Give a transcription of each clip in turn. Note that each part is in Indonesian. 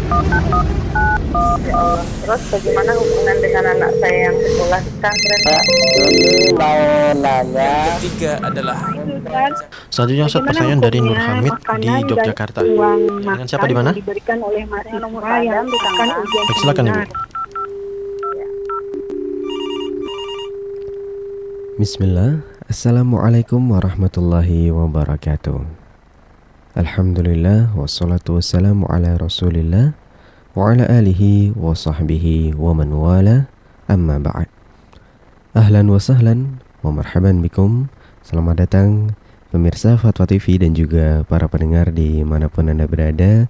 Ya Allah. Terus bagaimana hubungan dengan anak saya yang sekolah di pesantren, Pak? Ini mau nanya. Yang ketiga adalah Selanjutnya Ustaz, Bagaimana pertanyaan dari Nur hukumnya Hamid di makanan dan Yogyakarta. uang Dengan siapa makan di mana? yang diberikan oleh mahasiswa nomor yang padam di akan Tangerang. ujian Baik, silakan Ibu. seminar? Bismillah. Assalamualaikum warahmatullahi wabarakatuh. Alhamdulillah wassalatu wassalamu ala Rasulillah wa ala alihi wa sahbihi wa man wala, amma ba'd. Ahlan wa sahlan wa marhaban bikum. Selamat datang pemirsa Fatwa TV dan juga para pendengar dimanapun Anda berada.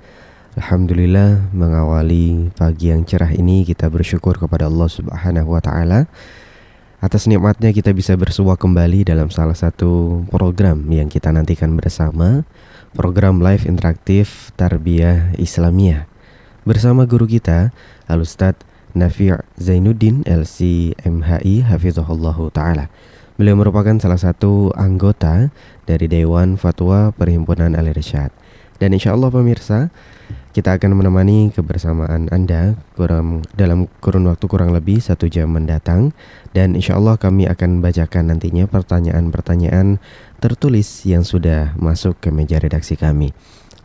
Alhamdulillah, mengawali pagi yang cerah ini kita bersyukur kepada Allah Subhanahu wa ta'ala atas nikmatnya kita bisa bersua kembali dalam salah satu program yang kita nantikan bersama, program live interaktif Tarbiyah Islamiyah bersama guru kita Al-Ustadz Nafi' Zainuddin LC MHI Hafizahullahu Ta'ala. Beliau merupakan salah satu anggota dari Dewan Fatwa Perhimpunan Al-Irsyad. Dan insya Allah pemirsa, kita akan menemani kebersamaan Anda dalam kurun waktu kurang lebih 1 jam mendatang. Dan insya Allah kami akan bacakan nantinya pertanyaan-pertanyaan tertulis yang sudah masuk ke meja redaksi kami.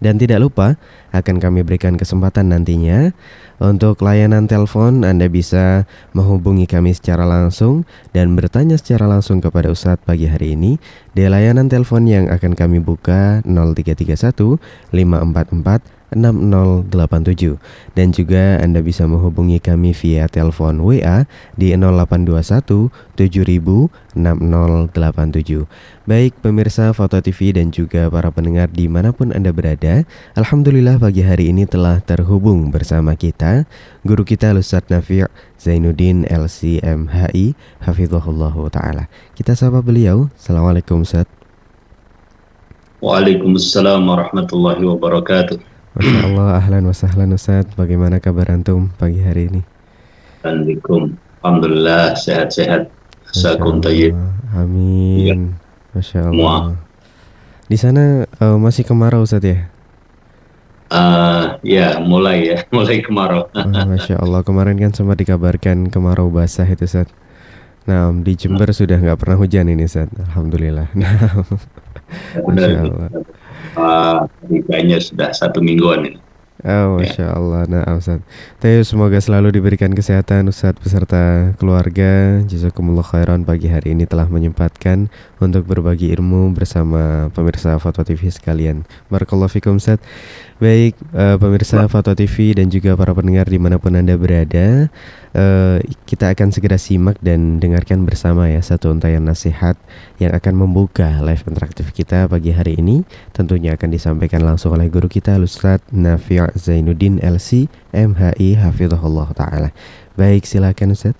Dan tidak lupa akan kami berikan kesempatan nantinya untuk layanan telepon. Anda bisa menghubungi kami secara langsung dan bertanya secara langsung kepada Ustadz pagi hari ini di layanan telepon yang akan kami buka 0331 544 6087. Dan juga Anda bisa menghubungi kami via telepon WA di 0821 7000 6087. Baik pemirsa Fatwa TV dan juga para pendengar dimanapun Anda berada, alhamdulillah pagi hari ini telah terhubung bersama kita guru kita Ustadz Nafi' Zainuddin LC MHI Hafizahullahu Ta'ala. Kita sapa beliau. Assalamualaikum Ustadz. Waalaikumsalam warahmatullahi wabarakatuh. Masya Allah, ahlan wa sahlan Ustadz. Bagaimana kabar antum pagi hari ini? Assalamualaikum. Alhamdulillah sehat-sehat. Sakum tayyib. Amin. Masya Allah. Semua. Di sana masih kemarau Ustadz ya? Ya mulai kemarau. Masya Allah, kemarin kan sempat dikabarkan kemarau basah itu Ustadz. Nah di Jember sudah nggak pernah hujan ini Ustadz. Alhamdulillah. Masya Allah. Kayaknya sudah 1 mingguan ini. Oh, Masya Allah. Nah, Ustaz, semoga selalu diberikan kesehatan Ustaz beserta keluarga. Jazakumullah khairan, pagi hari ini telah menyempatkan untuk berbagi ilmu bersama pemirsa Fatwa TV sekalian. Barakallahu fikum Ustaz. Baik, pemirsa Fatwa TV dan juga para pendengar dimanapun Anda berada, kita akan segera simak dan dengarkan bersama ya satu untayan nasihat yang akan membuka live interaktif kita pagi hari ini. Tentunya akan disampaikan langsung oleh guru kita Ustadz Nafi' Zainuddin LC MHI Hafizahullah Ta'ala. Baik, silakan Ustadz.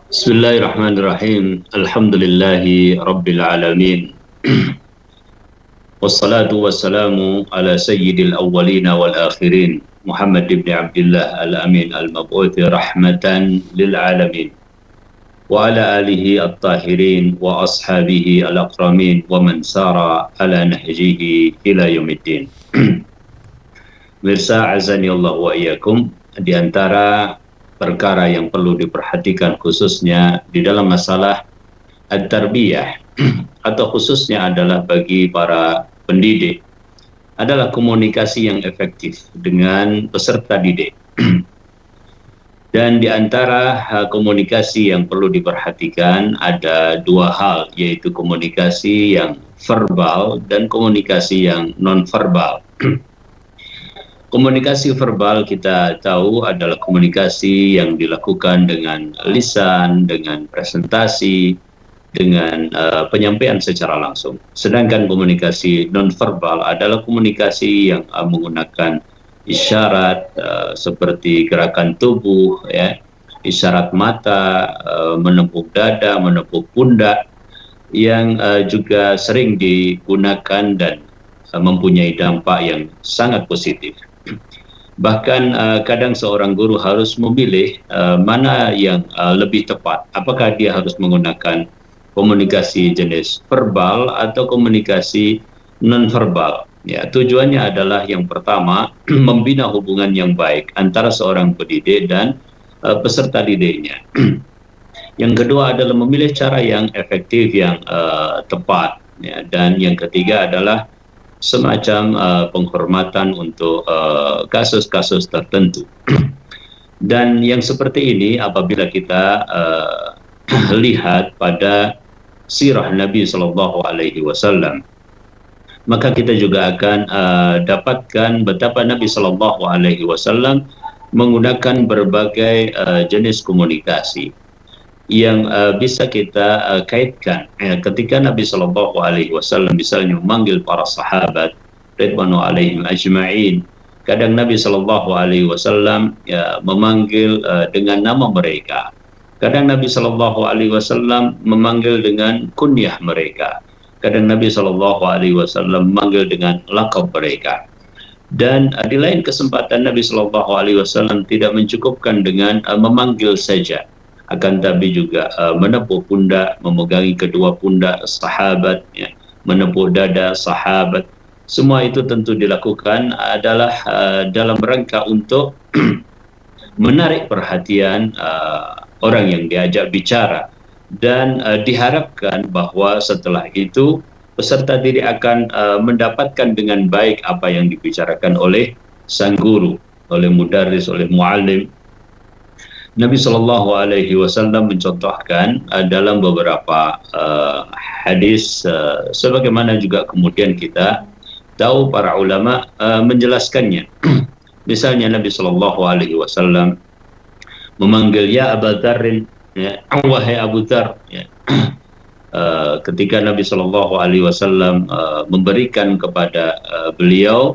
Bismillahirrahmanirrahim. Alhamdulillahi Rabbil Alamin. Wassalatu wassalamu ala sayyidil awwalina wal akhirin, Muhammad ibn Abdullah al-Amin al-Mab'uthi rahmatan lil alamin, wa ala alihi at-tahirin wa ashabihi al-akramin wa man sara ala nahjihi ila yaumiddin. Mirsa azani Allah wa iyyakum, di antara perkara yang perlu diperhatikan khususnya di dalam masalah at-tarbiyah atau khususnya adalah bagi para pendidik adalah komunikasi yang efektif dengan peserta didik. Dan di antara komunikasi yang perlu diperhatikan ada 2 hal, yaitu komunikasi yang verbal dan komunikasi yang non-verbal. Komunikasi verbal kita tahu adalah komunikasi yang dilakukan dengan lisan, dengan presentasi, dengan penyampaian secara langsung. Sedangkan komunikasi non-verbal adalah komunikasi yang menggunakan isyarat seperti gerakan tubuh, ya, isyarat mata, menepuk dada, menepuk pundak, yang juga sering digunakan dan mempunyai dampak yang sangat positif. Bahkan kadang seorang guru harus memilih mana yang lebih tepat. Apakah dia harus menggunakan komunikasi jenis verbal atau komunikasi non-verbal. Ya, tujuannya adalah yang pertama membina hubungan yang baik antara seorang pendidik dan peserta didiknya. Yang kedua adalah memilih cara yang efektif, yang tepat. Ya, dan yang ketiga adalah semacam penghormatan untuk kasus-kasus tertentu. Dan yang seperti ini apabila kita lihat pada sirah Nabi Sallallahu Alaihi Wasallam, maka kita juga akan dapatkan betapa Nabi Sallallahu Alaihi Wasallam menggunakan berbagai jenis komunikasi yang bisa kita kaitkan. Ketika Nabi Sallallahu Alaihi Wasallam misalnya memanggil para sahabat ridwanu alaihim ajma'in, kadang Nabi Sallallahu Alaihi Wasallam memanggil dengan nama mereka. Kadang Nabi Sallallahu Alaihi Wasallam memanggil dengan kunyah mereka. Kadang Nabi Sallallahu Alaihi Wasallam memanggil dengan lakab mereka. Dan di lain kesempatan Nabi Sallallahu Alaihi Wasallam tidak mencukupkan dengan memanggil saja, akan tapi juga menepuk pundak, memegangi kedua pundak sahabat, ya, menepuk dada sahabat. Semua itu tentu dilakukan adalah dalam rangka untuk menarik perhatian orang yang diajak bicara, dan diharapkan bahwa setelah itu peserta didik akan mendapatkan dengan baik apa yang dibicarakan oleh sang guru, oleh mudarris, oleh muallim. Nabi Shallallahu Alaihi Wasallam mencontohkan dalam beberapa hadis, sebagaimana juga kemudian kita tahu para ulama menjelaskannya. Misalnya Nabi Shallallahu Alaihi Wasallam memanggil ya Abu Dzarrin, ya, wahai Abu Dzar, ya. Ketika Nabi Shallallahu Alaihi Wasallam memberikan kepada beliau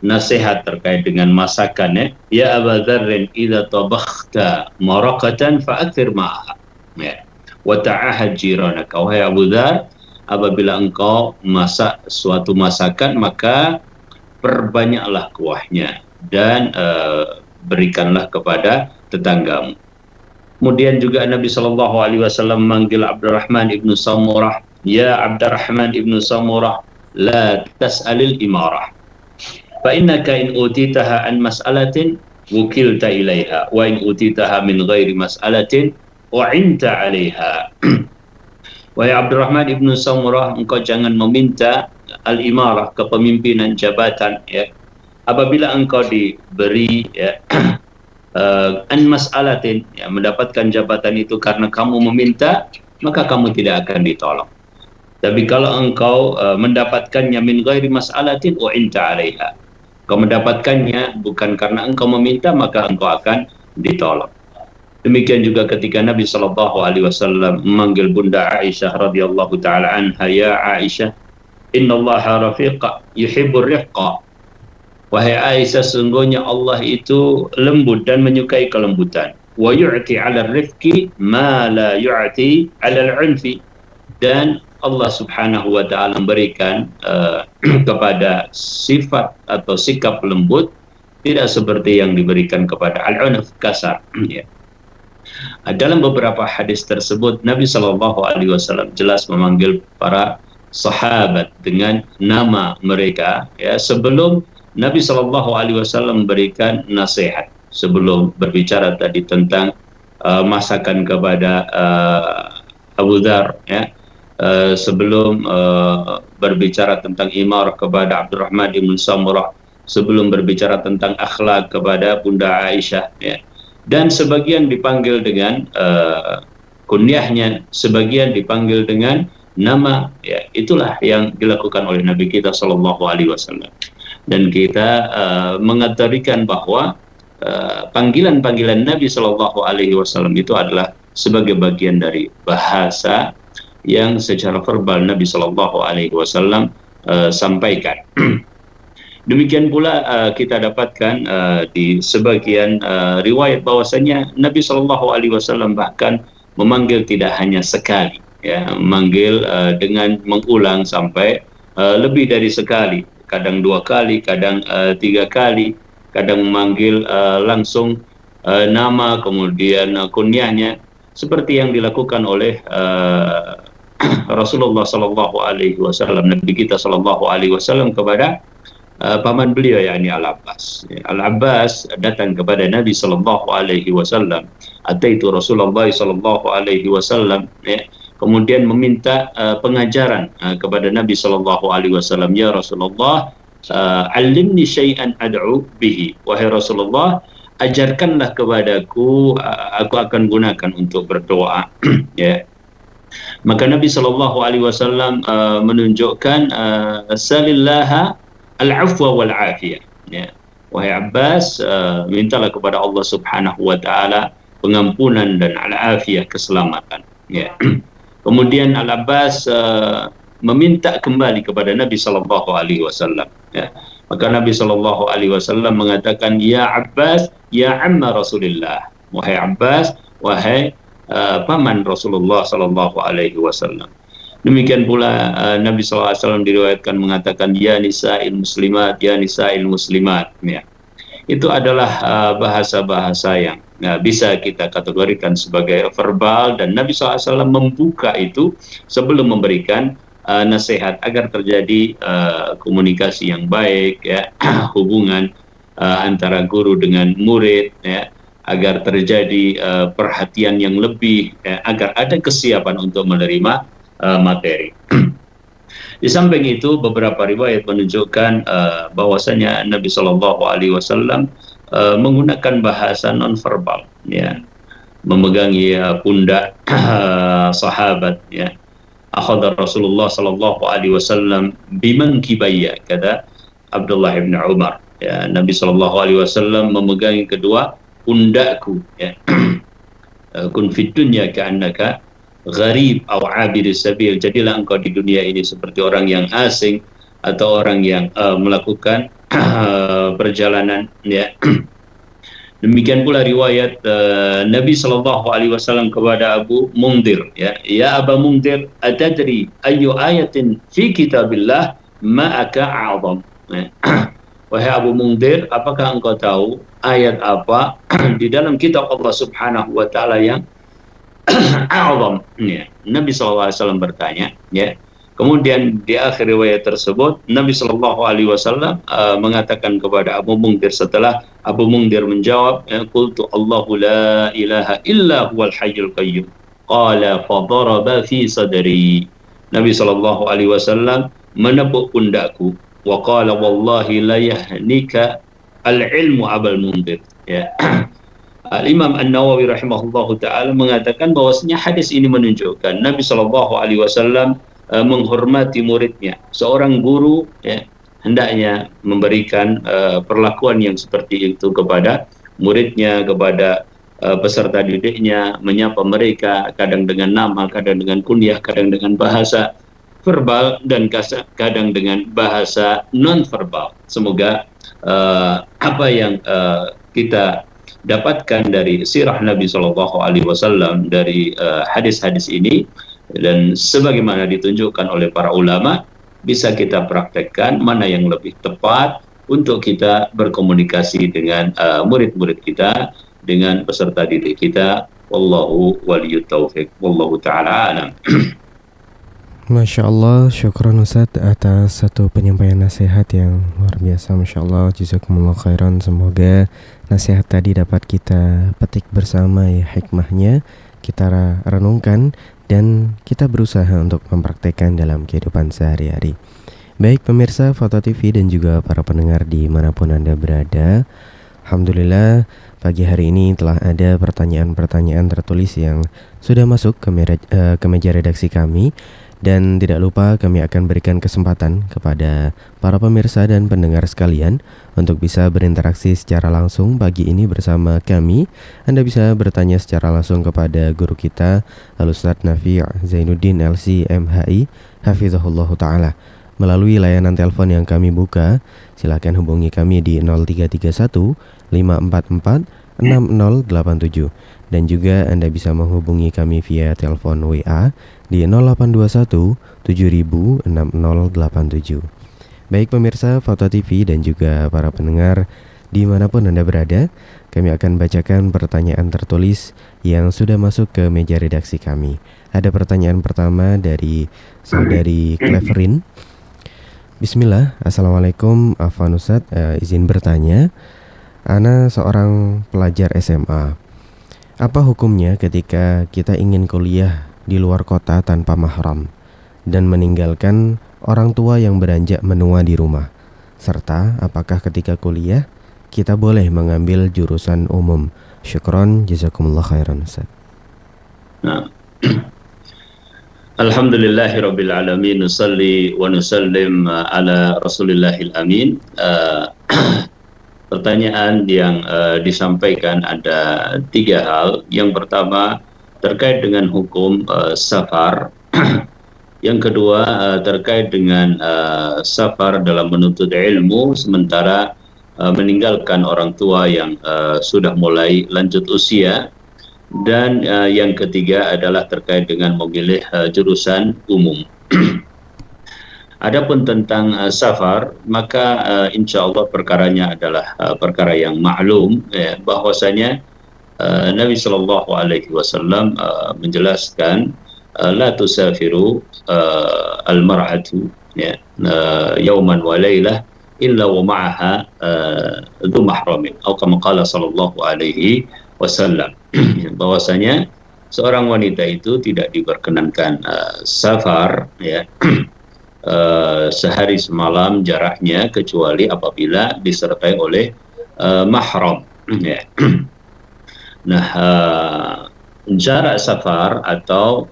nasihat terkait dengan masakan, ya Abu Dzarrin idza tabakhta maraqatan fa'akthir ma'aha, ya, wa ta'ahad jiranaka, wahai Abu Dzar, apabila engkau masak suatu masakan maka perbanyaklah kuahnya dan berikanlah kepada tetanggamu. Kemudian juga Nabi Shallallahu Alaihi Wasallam memanggil Abdurrahman ibnu Samurah, ya Abdurrahman ibnu Samurah, la tas'alil imarah, fa innaka in utitaha an mas'alatin wukilta ilaiha, wa in utitaha min ghairi mas'alatin wa'inta alaiha. Wahai Abdurrahman ibnu Samurah, engkau jangan meminta al-imarah, kepemimpinan jabatan, ya, apabila engkau diberi, ya, an mas'alatin, ya, mendapatkan jabatan itu karena kamu meminta, maka kamu tidak akan ditolong. Tapi kalau engkau mendapatkannya min ghairi mas'alatin wa'inta alaiha, kau mendapatkannya bukan karena engkau meminta, maka engkau akan ditolong. Demikian juga ketika Nabi Shallallahu Alaihi Wasallam memanggil Bunda Aisyah radhiyallahu taala anha, ya Aisyah, innallaha rafiqa yuhibbur rifqa. Wahai Aisyah, sungguhnya Allah itu lembut dan menyukai kelembutan. Wa yu'ti 'ala rifqi ma la yu'ti 'ala al-'unfi. Dan Allah Subhanahu wa taala memberikan kepada sifat atau sikap lembut tidak seperti yang diberikan kepada al-'unf, kasar, ya. Dalam beberapa hadis tersebut Nabi Shallallahu Alaihi Wasallam jelas memanggil para sahabat dengan nama mereka, ya, sebelum Nabi Shallallahu Alaihi Wasallam memberikan nasihat, sebelum berbicara tadi tentang masakan kepada Abu Dzar, ya, sebelum berbicara tentang imar kepada Abdurrahman ibn Samurah, sebelum berbicara tentang akhlak kepada Bunda Aisyah, ya. Dan sebagian dipanggil dengan kunyahnya, sebagian dipanggil dengan nama, ya, itulah yang dilakukan oleh Nabi kita Shallallahu Alaihi Wasallam. Dan kita mengatakan bahwa panggilan-panggilan Nabi Shallallahu Alaihi Wasallam itu adalah sebagai bagian dari bahasa yang secara verbal Nabi Shallallahu Alaihi Wasallam sampaikan. Demikian pula kita dapatkan di sebagian riwayat bahwasanya Nabi Shallallahu Alaihi Wasallam bahkan memanggil tidak hanya sekali, ya, memanggil dengan mengulang sampai lebih dari sekali, kadang 2 kali, kadang 3 kali, kadang memanggil langsung nama kemudian kunyahnya, seperti yang dilakukan oleh Rasulullah Shallallahu Alaihi Wasallam, Nabi kita Shallallahu Alaihi Wasallam kepada paman beliau yakni Al-Abbas. Al-Abbas datang kepada Nabi sallallahu alaihi wasallam, ataitu Rasulullah sallallahu alaihi wasallam, kemudian meminta pengajaran kepada Nabi sallallahu alaihi wasallam, ya Rasulullah, alimni syai'an ad'u bihi, wahai Rasulullah, ajarkanlah kepadaku, aku akan gunakan untuk berdoa. Ya. Maka Nabi sallallahu alaihi wasallam menunjukkan salillaha al-afwa wal afiyah. Ya. Wahai Abbas, mintalah kepada Allah Subhanahu wa taala pengampunan dan al-afiyah, keselamatan. Ya. Kemudian Al-Abbas meminta kembali kepada Nabi sallallahu alaihi wasallam. Ya. Maka Nabi sallallahu alaihi wasallam mengatakan, ya Abbas, ya amma Rasulillah. Wahai Abbas, wahai paman Rasulullah sallallahu alaihi wasallam. Demikian pula Nabi sallallahu alaihi wasallam diriwayatkan mengatakan, ya nisa'il muslimat, ya nisa'il muslimat. Ya. Itu adalah bahasa-bahasa yang bisa kita kategorikan sebagai verbal, dan Nabi SAW membuka itu sebelum memberikan nasihat agar terjadi komunikasi yang baik, ya, hubungan antara guru dengan murid, ya, agar terjadi perhatian yang lebih, ya, agar ada kesiapan untuk menerima materi. Di samping itu, beberapa riwayat menunjukkan bahwasanya Nabi Shallallahu Alaihi Wasallam menggunakan bahasa nonverbal, ya, memegangi pundak sahabat, ya. Akhadha Rasulullah Shallallahu Alaihi Wasallam bimankibaya, kata Abdullah bin Umar. Ya, Nabi Shallallahu Alaihi Wasallam memegangi kedua pundakku, ya. Kun fid dunya ka'annaka gharib atau abir sabil, jadilah engkau di dunia ini seperti orang yang asing atau orang yang melakukan perjalanan, ya. Demikian pula riwayat Nabi sallallahu alaihi wasallam kepada Abu Mundhir, ya, ya Aba Mundhir, atadri ayu ayatin fi kitabillah ma'aka a'zam. Wahai Abu Mundhir, apakah engkau tahu ayat apa di dalam kitab Allah Subhanahu wa taala yang a'zam, ya. Nabi SAW bertanya, ya. Kemudian di akhir riwayat tersebut Nabi SAW mengatakan kepada Abu Mundhir, setelah Abu Mundhir menjawab, qultu Allahu la ilaha illa huwal hayyul qayyum, qala fadaraba fi sadri. Nabi SAW menepuk pundakku, wa qala wallahi la yahnika al-ilmu Abul Mundhir, ya. Al-Imam An-Nawawi rahimahullahu ta'ala mengatakan bahwasanya hadis ini menunjukkan Nabi SAW menghormati muridnya. Seorang guru, ya, hendaknya memberikan perlakuan yang seperti itu kepada muridnya, kepada peserta didiknya, menyapa mereka kadang dengan nama, kadang dengan kunyah, kadang dengan bahasa verbal, dan kadang dengan bahasa non-verbal. Semoga apa yang kita dapatkan dari sirah Nabi Shallallahu Alaihi Wasallam, dari hadis-hadis ini, dan sebagaimana ditunjukkan oleh para ulama, bisa kita praktekkan mana yang lebih tepat untuk kita berkomunikasi dengan murid-murid kita, dengan peserta didik kita. Wallahu waliyut taufiq, wallahu ta'ala alam. Masya Allah, syukran Ustaz atas satu penyampaian nasihat yang luar biasa. Masya Allah, jazakumullah khairan. Semoga nasihat tadi dapat kita petik bersama, ya, hikmahnya kita renungkan dan kita berusaha untuk mempraktekkan dalam kehidupan sehari-hari. Baik pemirsa Foto TV dan juga para pendengar dimanapun Anda berada, alhamdulillah pagi hari ini telah ada pertanyaan-pertanyaan tertulis yang sudah masuk ke meja redaksi kami. Dan tidak lupa kami akan berikan kesempatan kepada para pemirsa dan pendengar sekalian untuk bisa berinteraksi secara langsung pagi ini bersama kami. Anda bisa bertanya secara langsung kepada guru kita Al-Ustadz Nafi' Zainuddin LC MHI Hafizahullah Ta'ala melalui layanan telepon yang kami buka. Silakan hubungi kami di 0331 544 6087. Dan juga Anda bisa menghubungi kami via telepon WA di 0821 7000 6087. Baik pemirsa Foto TV dan juga para pendengar dimanapun Anda berada, kami akan bacakan pertanyaan tertulis yang sudah masuk ke meja redaksi kami. Ada pertanyaan pertama dari saudari Cleverin. Bismillah, Assalamualaikum Afwan Ustaz, izin bertanya. Ana seorang pelajar SMA. Apa hukumnya ketika kita ingin kuliah di luar kota tanpa mahram dan meninggalkan orang tua yang beranjak menua di rumah? Serta apakah ketika kuliah kita boleh mengambil jurusan umum? Syukron, jazakumullah khairan Ustaz. Nah. Alhamdulillahirabbil alamin, nusalli wa nusallim ala Rasulillahil amin. Pertanyaan yang disampaikan ada 3 hal. Yang pertama terkait dengan hukum safar. Yang kedua terkait dengan safar dalam menuntut ilmu sementara meninggalkan orang tua yang sudah mulai lanjut usia. Dan yang ketiga adalah terkait dengan memilih jurusan umum. Adapun tentang safar, maka insya Allah perkaranya adalah perkara yang maklum, bahwasanya Nabi Shallallahu Alaihi Wasallam menjelaskan la tusafiru al-mar'atu yauman wa laylah illa wa ma'aha dhu mahramin atau kama qala sallallahu alaihi wasallam, bahwasanya seorang wanita itu tidak diperkenankan safar sehari semalam jaraknya kecuali apabila disertai oleh mahram. Nah, jarak safar atau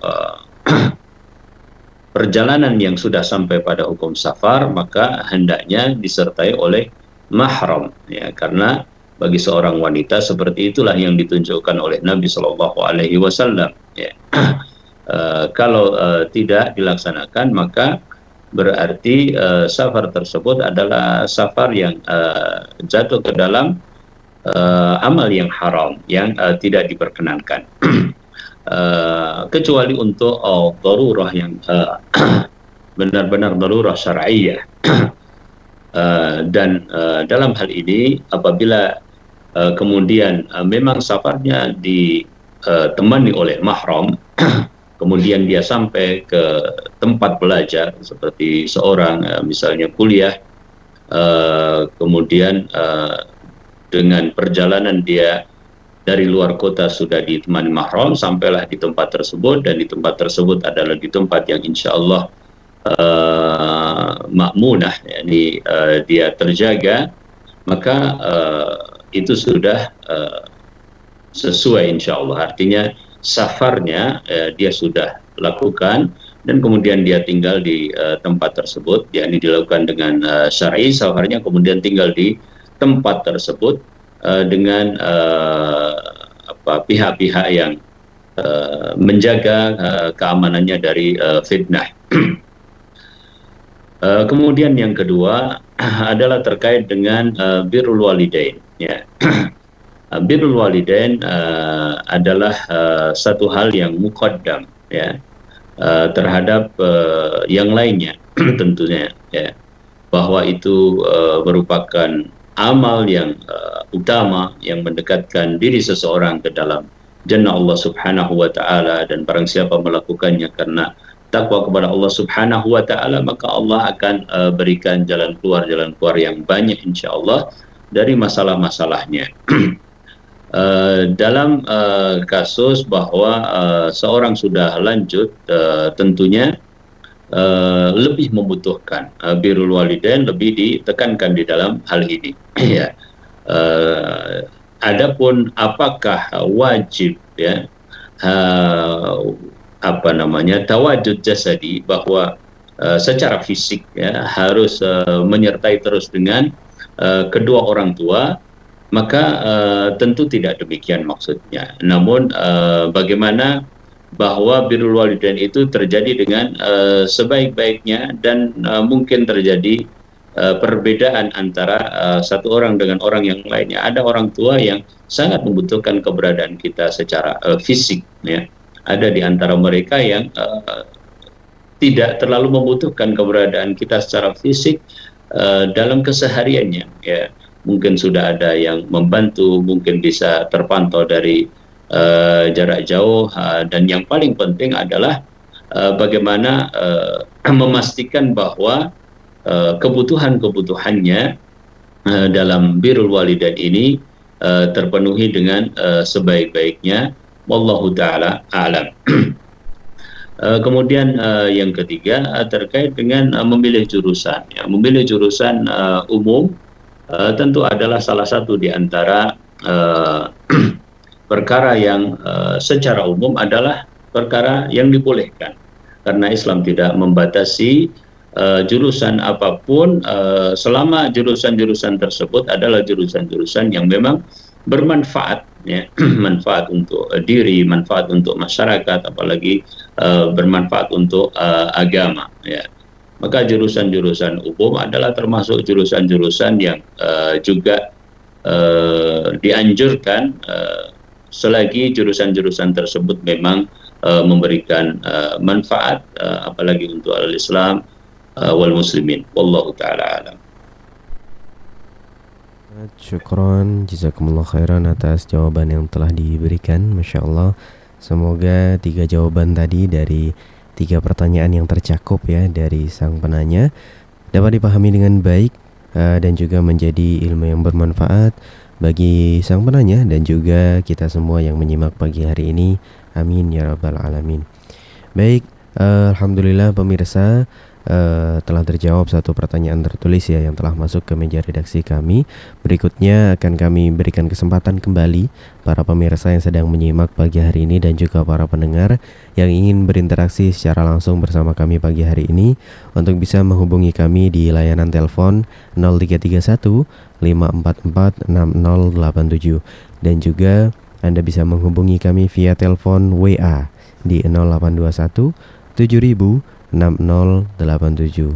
perjalanan yang sudah sampai pada hukum safar maka hendaknya disertai oleh mahram, karena bagi seorang wanita seperti itulah yang ditunjukkan oleh Nabi Shallallahu Alaihi Wasallam. Kalau tidak dilaksanakan maka berarti safar tersebut adalah safar yang jatuh ke dalam amal yang haram yang tidak diperkenankan. Kecuali untuk darurah yang benar-benar darurah syar'iyyah. Dan dalam hal ini apabila kemudian memang safarnya ditemani oleh mahram, kemudian dia sampai ke tempat belajar seperti seorang misalnya kuliah, kemudian dengan perjalanan dia dari luar kota sudah ditemani mahram, sampailah di tempat tersebut, dan di tempat tersebut adalah di tempat yang insya Allah makmunah, yakni dia terjaga, maka itu sudah sesuai insya Allah. Artinya safarnya dia sudah lakukan dan kemudian dia tinggal di tempat tersebut, yakni dilakukan dengan syar'i safarnya, kemudian tinggal di tempat tersebut dengan pihak-pihak yang menjaga keamanannya dari fitnah. Kemudian yang kedua adalah terkait dengan birrul walidain. Birrul walidain adalah satu hal yang muqaddam terhadap yang lainnya tentunya, bahwa itu merupakan amal yang utama yang mendekatkan diri seseorang ke dalam jannah Allah Subhanahu wa taala, dan barang siapa melakukannya karena takwa kepada Allah Subhanahu wa taala, maka Allah akan berikan jalan keluar yang banyak insyaallah dari masalah-masalahnya. Dalam kasus bahwa seorang sudah lanjut, tentunya lebih membutuhkan birrul walidain, lebih ditekankan di dalam hal ini. Adapun apakah wajib tawajud jasadi, bahwa secara fisik harus menyertai terus dengan kedua orang tua, maka tentu tidak demikian maksudnya. Namun bagaimana bahwa birrul walidain itu terjadi dengan sebaik-baiknya, dan mungkin terjadi perbedaan antara satu orang dengan orang yang lainnya. Ada orang tua yang sangat membutuhkan keberadaan kita secara fisik, ada di antara mereka yang tidak terlalu membutuhkan keberadaan kita secara fisik dalam kesehariannya. Mungkin sudah ada yang membantu, mungkin bisa terpantau dari jarak jauh, dan yang paling penting adalah bagaimana memastikan bahwa kebutuhan-kebutuhannya dalam birrul walidain ini terpenuhi dengan sebaik-baiknya. Wallahu taala a'lam. Kemudian yang ketiga terkait dengan memilih jurusan. Ya, memilih jurusan umum tentu adalah salah satu di antara perkara yang secara umum adalah perkara yang dibolehkan, karena Islam tidak membatasi jurusan apapun selama jurusan-jurusan tersebut adalah jurusan-jurusan yang memang bermanfaat, ya, manfaat untuk diri, manfaat untuk masyarakat, apalagi bermanfaat untuk agama, ya. Maka jurusan-jurusan umum adalah termasuk jurusan-jurusan yang juga dianjurkan selagi jurusan-jurusan tersebut memang memberikan manfaat, apalagi untuk al-Islam wal muslimin. Wallahu taala alam. Syukron, jazakumullah khairan atas jawaban yang telah diberikan. Masya Allah, semoga 3 jawaban tadi dari 3 pertanyaan yang tercakup ya dari sang penanya dapat dipahami dengan baik dan juga menjadi ilmu yang bermanfaat bagi sang penanya dan juga kita semua yang menyimak pagi hari ini. Amin ya rabbal alamin. Baik, alhamdulillah pemirsa, telah terjawab satu pertanyaan tertulis ya yang telah masuk ke meja redaksi kami. Berikutnya akan kami berikan kesempatan kembali para pemirsa yang sedang menyimak pagi hari ini dan juga para pendengar yang ingin berinteraksi secara langsung bersama kami pagi hari ini untuk bisa menghubungi kami di layanan telepon 0331 544 6087 dan juga Anda bisa menghubungi kami via telepon WA di 0821 7000 6087.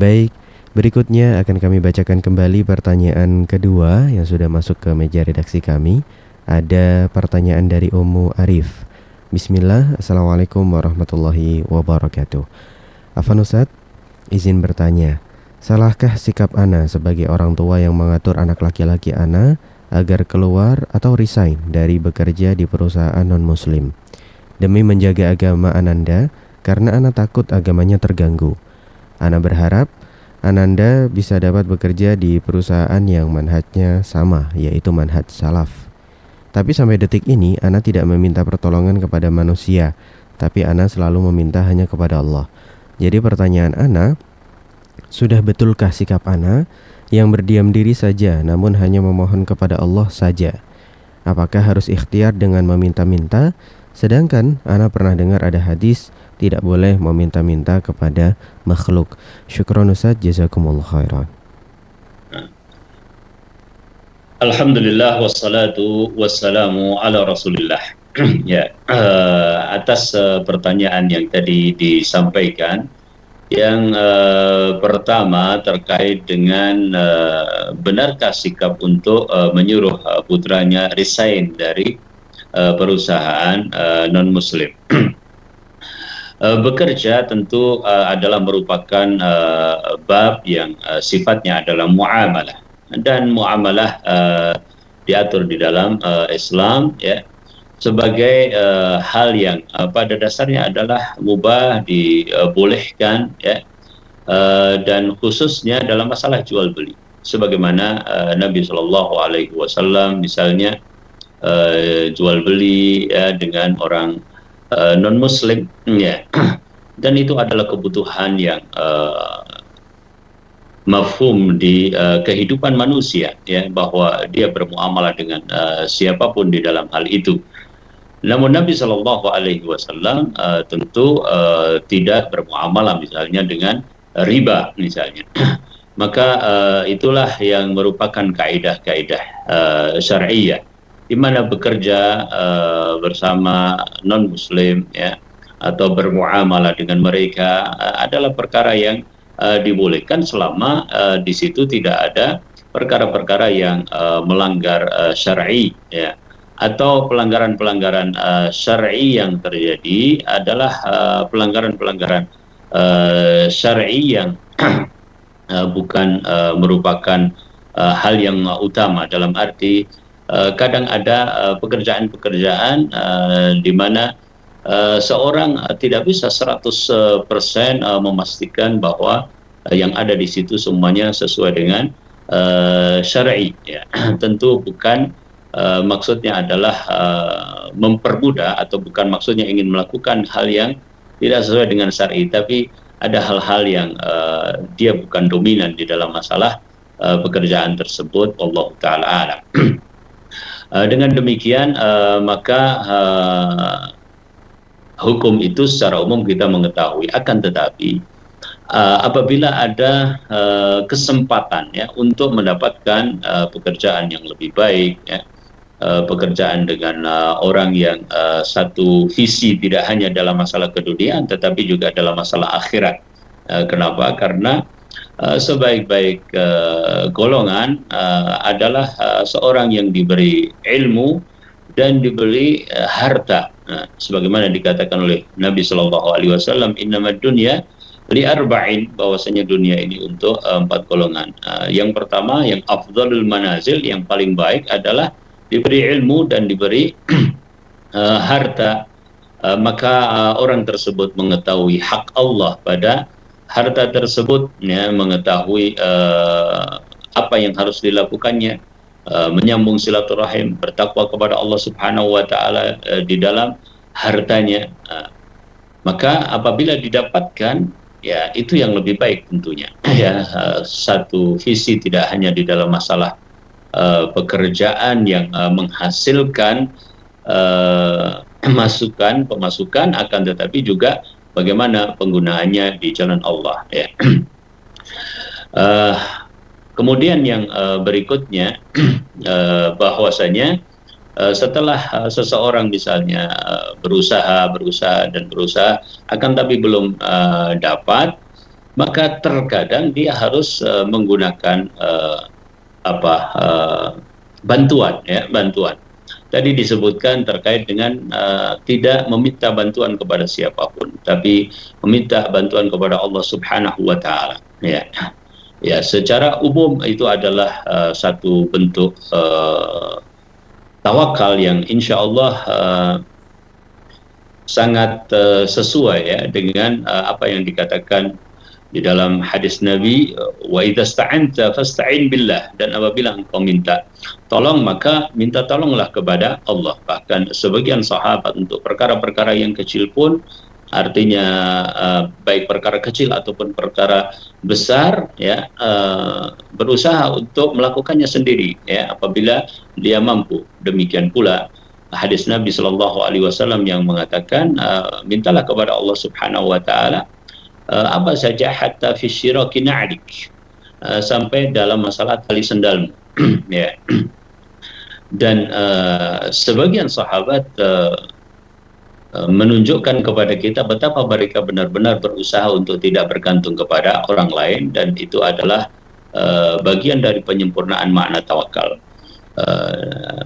Baik, berikutnya akan kami bacakan kembali pertanyaan kedua yang sudah masuk ke meja redaksi kami. Ada pertanyaan dari Ummu Arif. Bismillah, Assalamualaikum warahmatullahi wabarakatuh. Afwan Ustaz, izin bertanya, salahkah sikap Ana sebagai orang tua yang mengatur anak laki-laki Ana agar keluar atau resign dari bekerja di perusahaan non-muslim demi menjaga agama Ananda? Karena Ana takut agamanya terganggu. Ana berharap Ananda bisa dapat bekerja di perusahaan yang manhajnya sama, yaitu manhaj salaf. Tapi sampai detik ini Ana tidak meminta pertolongan kepada manusia, tapi Ana selalu meminta hanya kepada Allah. Jadi pertanyaan Ana, sudah betulkah sikap Ana yang berdiam diri saja namun hanya memohon kepada Allah saja? Apakah harus ikhtiar dengan meminta-minta? Sedangkan Ana pernah dengar ada hadis tidak boleh meminta-minta kepada makhluk. Syukron Ustaz, jazakumullah khairan. Alhamdulillah wassalatu wassalamu ala Rasulillah. Ya, atas pertanyaan yang tadi disampaikan, yang pertama terkait dengan benarkah sikap untuk menyuruh putranya resign dari perusahaan non-muslim. Bekerja tentu adalah merupakan bab yang sifatnya adalah muamalah, dan muamalah diatur di dalam Islam ya sebagai hal yang pada dasarnya adalah mubah, dibolehkan ya, dan khususnya dalam masalah jual beli, sebagaimana Nabi SAW misalnya jual beli ya dengan orang non-muslim ya, dan itu adalah kebutuhan yang mafhum di kehidupan manusia ya, bahwa dia bermuamalah dengan siapapun di dalam hal itu. Namun Nabi SAW tentu tidak bermuamalah misalnya dengan riba misalnya. Maka itulah yang merupakan kaidah-kaidah syar'iyyah, di mana bekerja bersama non-muslim ya, atau bermuamalah dengan mereka adalah perkara yang dibolehkan selama di situ tidak ada perkara-perkara yang melanggar syar'i ya, atau pelanggaran-pelanggaran syar'i yang terjadi adalah pelanggaran-pelanggaran syar'i yang bukan merupakan hal yang utama, dalam arti kadang ada pekerjaan-pekerjaan di mana seorang tidak bisa 100% memastikan bahwa yang ada di situ semuanya sesuai dengan syar'i, ya. Tentu bukan maksudnya adalah mempermudah, atau bukan maksudnya ingin melakukan hal yang tidak sesuai dengan syar'i, tapi ada hal-hal yang dia bukan dominan di dalam masalah pekerjaan tersebut. Allah taala alam. Dengan demikian maka hukum itu secara umum kita mengetahui, akan tetapi apabila ada kesempatan, ya, untuk mendapatkan pekerjaan yang lebih baik, ya, pekerjaan dengan orang yang satu visi tidak hanya dalam masalah keduniaan tetapi juga dalam masalah akhirat. Kenapa? Karena sebaik-baik golongan adalah seorang yang diberi ilmu dan diberi harta. Sebagaimana dikatakan oleh Nabi Shallallahu Alaihi Wasallam, innamad dunya li arba'in, bahwasanya dunia ini untuk 4 golongan. Yang pertama, yang afdhalul manazil, yang paling baik adalah diberi ilmu dan diberi harta. Maka orang tersebut mengetahui hak Allah pada harta tersebut, ya, mengetahui apa yang harus dilakukannya, menyambung silaturahim, bertakwa kepada Allah Subhanahu wa taala di dalam hartanya. Maka apabila didapatkan, ya, itu yang lebih baik tentunya, ya, satu visi tidak hanya di dalam masalah pekerjaan yang menghasilkan pemasukan, akan tetapi juga bagaimana penggunaannya di jalan Allah, ya. Kemudian yang berikutnya, bahwasanya setelah seseorang misalnya berusaha akan tapi belum dapat, maka terkadang dia harus menggunakan bantuan, ya, bantuan. Tadi disebutkan terkait dengan tidak meminta bantuan kepada siapapun, tapi meminta bantuan kepada Allah Subhanahu wa taala, ya. Ya, secara umum itu adalah satu bentuk tawakal yang insya Allah sangat sesuai, ya, dengan apa yang dikatakan di dalam hadis Nabi, wa idza sta'anta fasta'in billah, dan apabila engkau minta tolong maka minta tolonglah kepada Allah. Bahkan sebagian sahabat untuk perkara-perkara yang kecil pun, artinya baik perkara kecil ataupun perkara besar, ya, berusaha untuk melakukannya sendiri, ya, apabila dia mampu. Demikian pula hadis Nabi Shallallahu Alaihi Wasallam yang mengatakan, mintalah kepada Allah Subhanahu Wa Taala apa saja, hatta fi syiraki na'lik, sampai dalam masalah tali sendalmu, ya. Dan sebagian sahabat menunjukkan kepada kita betapa mereka benar-benar berusaha untuk tidak bergantung kepada orang lain, dan itu adalah bagian dari penyempurnaan makna tawakal.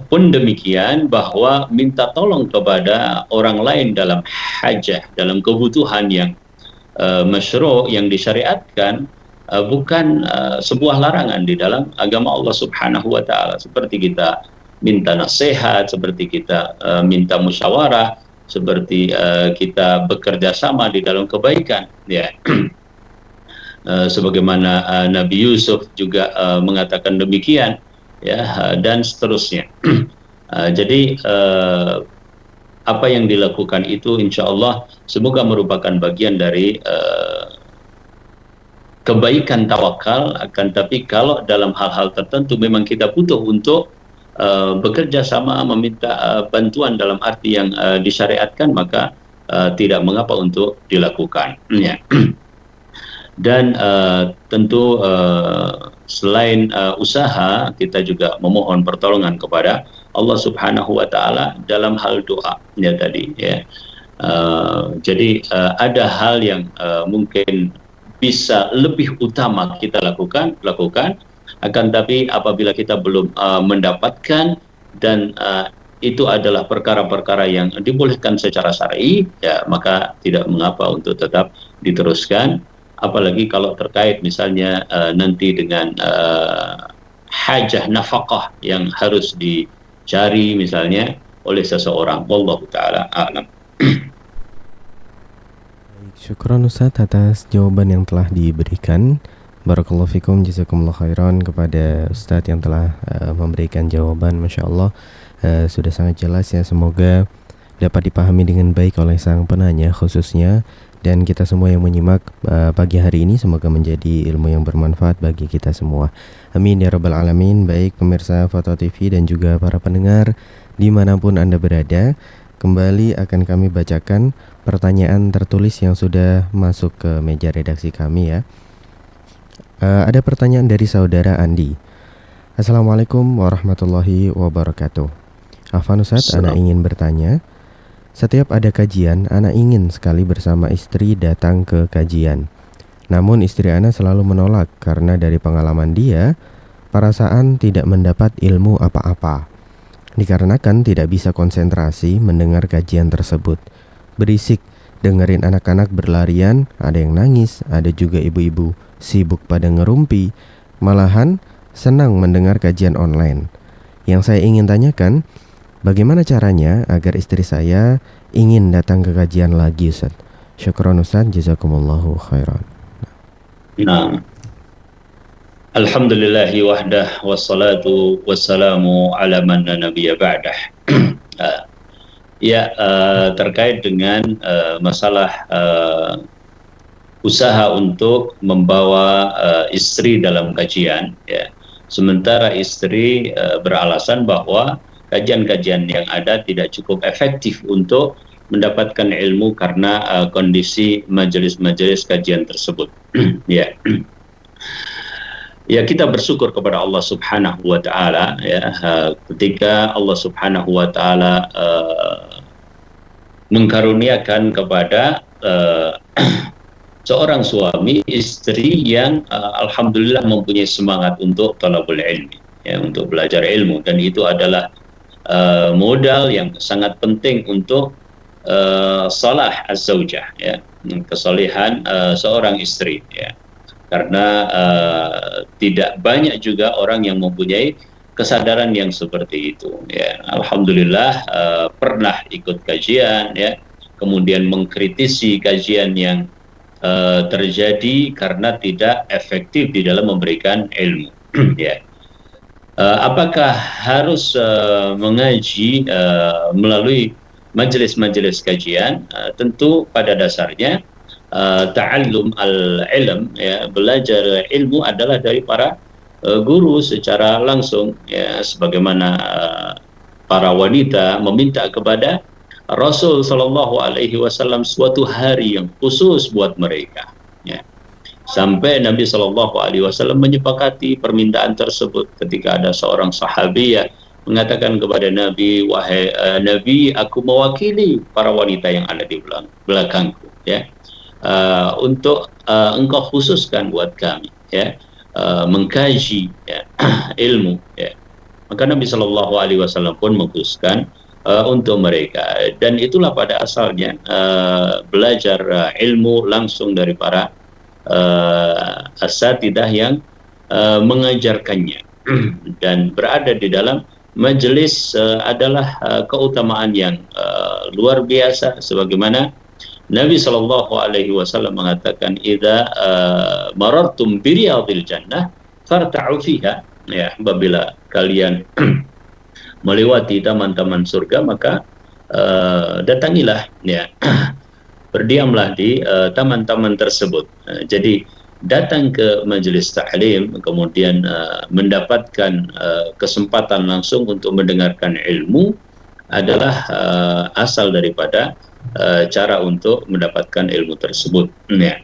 Pun demikian, bahwa minta tolong kepada orang lain dalam hajah, dalam kebutuhan yang masyru', yang disyariatkan, bukan sebuah larangan di dalam agama Allah Subhanahu wa taala, seperti kita minta nasihat, seperti kita minta musyawarah, seperti kita bekerja sama di dalam kebaikan, ya. Sebagaimana Nabi Yusuf juga mengatakan demikian, ya, dan seterusnya. Jadi apa yang dilakukan itu insya Allah semoga merupakan bagian dari kebaikan tawakal. Akan tapi kalau dalam hal-hal tertentu memang kita butuh untuk bekerja sama, meminta bantuan dalam arti yang disyariatkan, maka tidak mengapa untuk dilakukan, ya. Dan tentu selain usaha, kita juga memohon pertolongan kepada Allah Subhanahu wa taala dalam hal doa, ya, tadi, ya. Jadi ada hal yang mungkin bisa lebih utama kita lakukan, akan tapi apabila kita belum mendapatkan, dan itu adalah perkara-perkara yang dibolehkan secara syar'i, ya, maka tidak mengapa untuk tetap diteruskan. Apalagi kalau terkait misalnya nanti dengan hajah nafkah yang harus dicari misalnya oleh seseorang. Wallahu taala a'lam. Syukron Ustaz atas jawaban yang telah diberikan. Barakallahu fikum, jazakumullah khairan kepada Ustaz yang telah memberikan jawaban. Masya Allah, sudah sangat jelas ya. Semoga dapat dipahami dengan baik oleh sang penanya khususnya, dan kita semua yang menyimak pagi hari ini semoga menjadi ilmu yang bermanfaat bagi kita semua. Amin ya rabbal alamin. Baik pemirsa Fatwa TV dan juga para pendengar dimanapun Anda berada, kembali akan kami bacakan pertanyaan tertulis yang sudah masuk ke meja redaksi kami ya. Ada pertanyaan dari saudara Andi. Assalamualaikum warahmatullahi wabarakatuh. Afwan Ustaz, anak ingin bertanya. Setiap ada kajian, anak ingin sekali bersama istri datang ke kajian. Namun istri anak selalu menolak karena dari pengalaman dia, perasaan tidak mendapat ilmu apa-apa. Dikarenakan tidak bisa konsentrasi mendengar kajian tersebut. Berisik, dengerin anak-anak berlarian, ada yang nangis, ada juga ibu-ibu sibuk pada ngerumpi. Malahan senang mendengar kajian online. Yang saya ingin tanyakan, bagaimana caranya agar istri saya ingin datang ke kajian lagi Ustaz? Syukron Ustaz, jazakumullahu khairan. Nah, alhamdulillahi wahdah wassalatu wassalamu ala man la nabiyya ba'dah. Terkait dengan masalah usaha untuk membawa istri dalam kajian ya. Sementara istri beralasan bahwa kajian-kajian yang ada tidak cukup efektif untuk mendapatkan ilmu karena kondisi majelis-majelis kajian tersebut. Ya. Ya, kita bersyukur kepada Allah Subhanahu wa taala ya, ketika Allah Subhanahu wa taala mengkaruniakan kepada seorang suami istri yang alhamdulillah mempunyai semangat untuk talabul ilmi ya, untuk belajar ilmu, dan itu adalah modal yang sangat penting untuk salah az-zaujah ya, kesalehan seorang istri ya. Karena tidak banyak juga orang yang mempunyai kesadaran yang seperti itu ya. Alhamdulillah pernah ikut kajian ya, kemudian mengkritisi kajian yang terjadi karena tidak efektif di dalam memberikan ilmu ya. Apakah harus mengaji melalui majelis-majelis kajian? Tentu pada dasarnya ta'allum al-ilm ya, belajar ilmu adalah dari para guru secara langsung ya, sebagaimana para wanita meminta kepada Rasul sallallahu alaihi wasallam suatu hari yang khusus buat mereka ya. Sampai Nabi sallallahu alaihi wasallam menyepakati permintaan tersebut ketika ada seorang sahabiah mengatakan kepada Nabi, wahai Nabi, aku mewakili para wanita yang ada di belakangku ya. Untuk engkau khususkan buat kami ya, mengkaji ya, ilmu ya. Maka Nabi Shallallahu Alaihi Wasallam pun mengkhususkan untuk mereka, dan itulah pada asalnya belajar ilmu langsung dari para asatidah yang mengajarkannya. Dan berada di dalam majelis adalah keutamaan yang luar biasa, sebagaimana Nabi Shallallahu Alaihi Wasallam mengatakan, "Idza marartum bi riyadil jannah farta'u fiha." Ya, apabila kalian melewati taman-taman surga, maka datangilah ya, berdiamlah di taman-taman tersebut. Jadi datang ke majelis ta'lim, kemudian mendapatkan kesempatan langsung untuk mendengarkan ilmu adalah asal daripada cara untuk mendapatkan ilmu tersebut ya.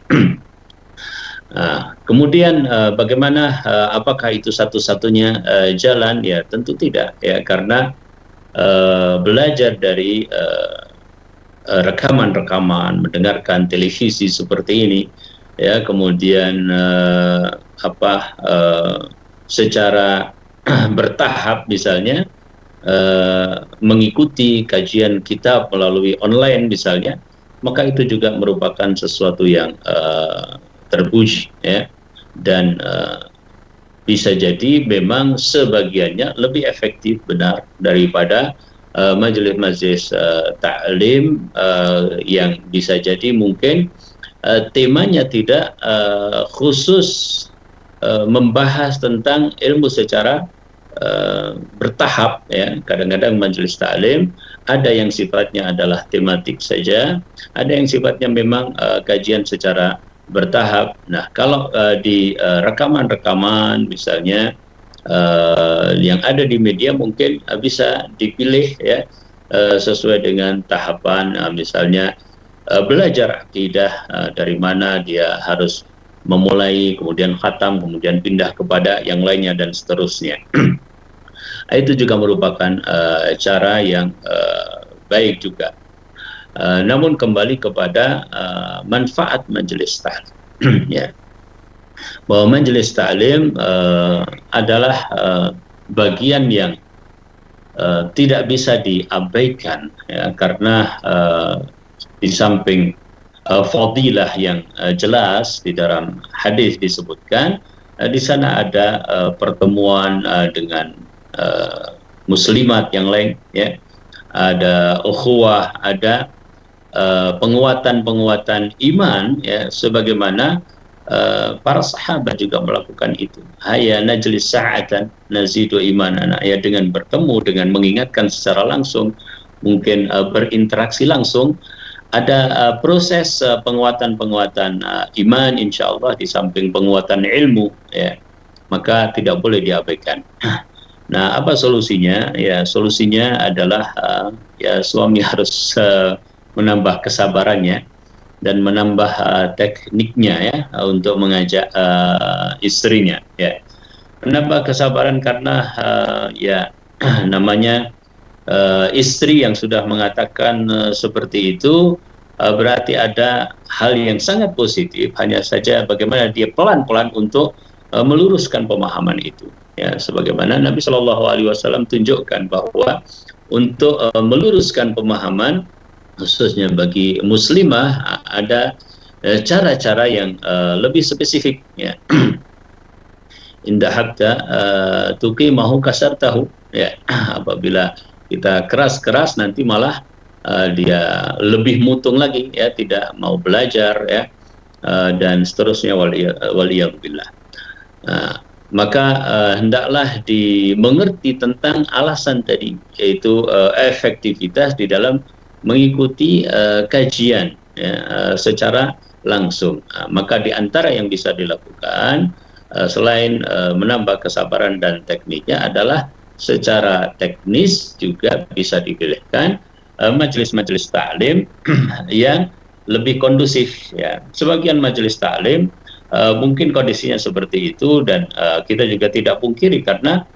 Kemudian bagaimana, apakah itu satu-satunya jalan? Ya tentu tidak ya, karena belajar dari rekaman-rekaman, mendengarkan televisi seperti ini ya, kemudian secara bertahap misalnya mengikuti kajian kitab melalui online misalnya, maka itu juga merupakan sesuatu yang terpuji ya, dan bisa jadi memang sebagiannya lebih efektif benar daripada majelis-majelis ta'lim yang bisa jadi mungkin temanya tidak khusus membahas tentang ilmu secara bertahap, ya. Kadang-kadang majelis taklim ada yang sifatnya adalah tematik saja, ada yang sifatnya memang kajian secara bertahap. Nah, kalau di rekaman-rekaman misalnya yang ada di media mungkin bisa dipilih, ya, sesuai dengan tahapan, misalnya belajar akidah, dari mana dia harus memulai, kemudian khatam, kemudian pindah kepada yang lainnya dan seterusnya. Itu juga merupakan cara yang baik juga. Namun kembali kepada manfaat majelis taklim, ya, bahwa majelis taklim adalah bagian yang tidak bisa diabaikan, ya, karena di samping fadilah yang jelas di dalam hadis disebutkan, di sana ada pertemuan dengan muslimat yang lain, ya, ada ukhuwah, ada penguatan-penguatan iman, ya, sebagaimana para sahabat juga melakukan itu. Hayya najlis sa'atan nazidu imanana, ya, dengan bertemu, dengan mengingatkan secara langsung, mungkin berinteraksi langsung, ada proses penguatan-penguatan iman, insya Allah, di samping penguatan ilmu, ya, maka tidak boleh diabaikan. Nah, apa solusinya? Ya, solusinya adalah ya, suami harus menambah kesabarannya dan menambah tekniknya, ya, untuk mengajak istrinya, ya. Menambah kesabaran karena ya namanya istri yang sudah mengatakan seperti itu, berarti ada hal yang sangat positif, hanya saja bagaimana dia pelan-pelan untuk meluruskan pemahaman itu, ya, sebagaimana Nabi Shallallahu Alaihi Wasallam tunjukkan bahwa untuk meluruskan pemahaman khususnya bagi muslimah ada cara-cara yang lebih spesifik, ya. Indah habda tuqimahu kasartahu, ya, apabila kita keras-keras nanti malah dia lebih mutung lagi, ya, tidak mau belajar, ya, dan seterusnya, waliyadzubillah. Maka hendaklah dimengerti tentang alasan tadi, yaitu efektivitas di dalam mengikuti kajian, ya, secara langsung. Maka di antara yang bisa dilakukan selain menambah kesabaran dan tekniknya adalah secara teknis juga bisa dipilihkan majelis-majelis taklim yang lebih kondusif, ya. Sebagian majelis taklim mungkin kondisinya seperti itu, dan kita juga tidak pungkiri karena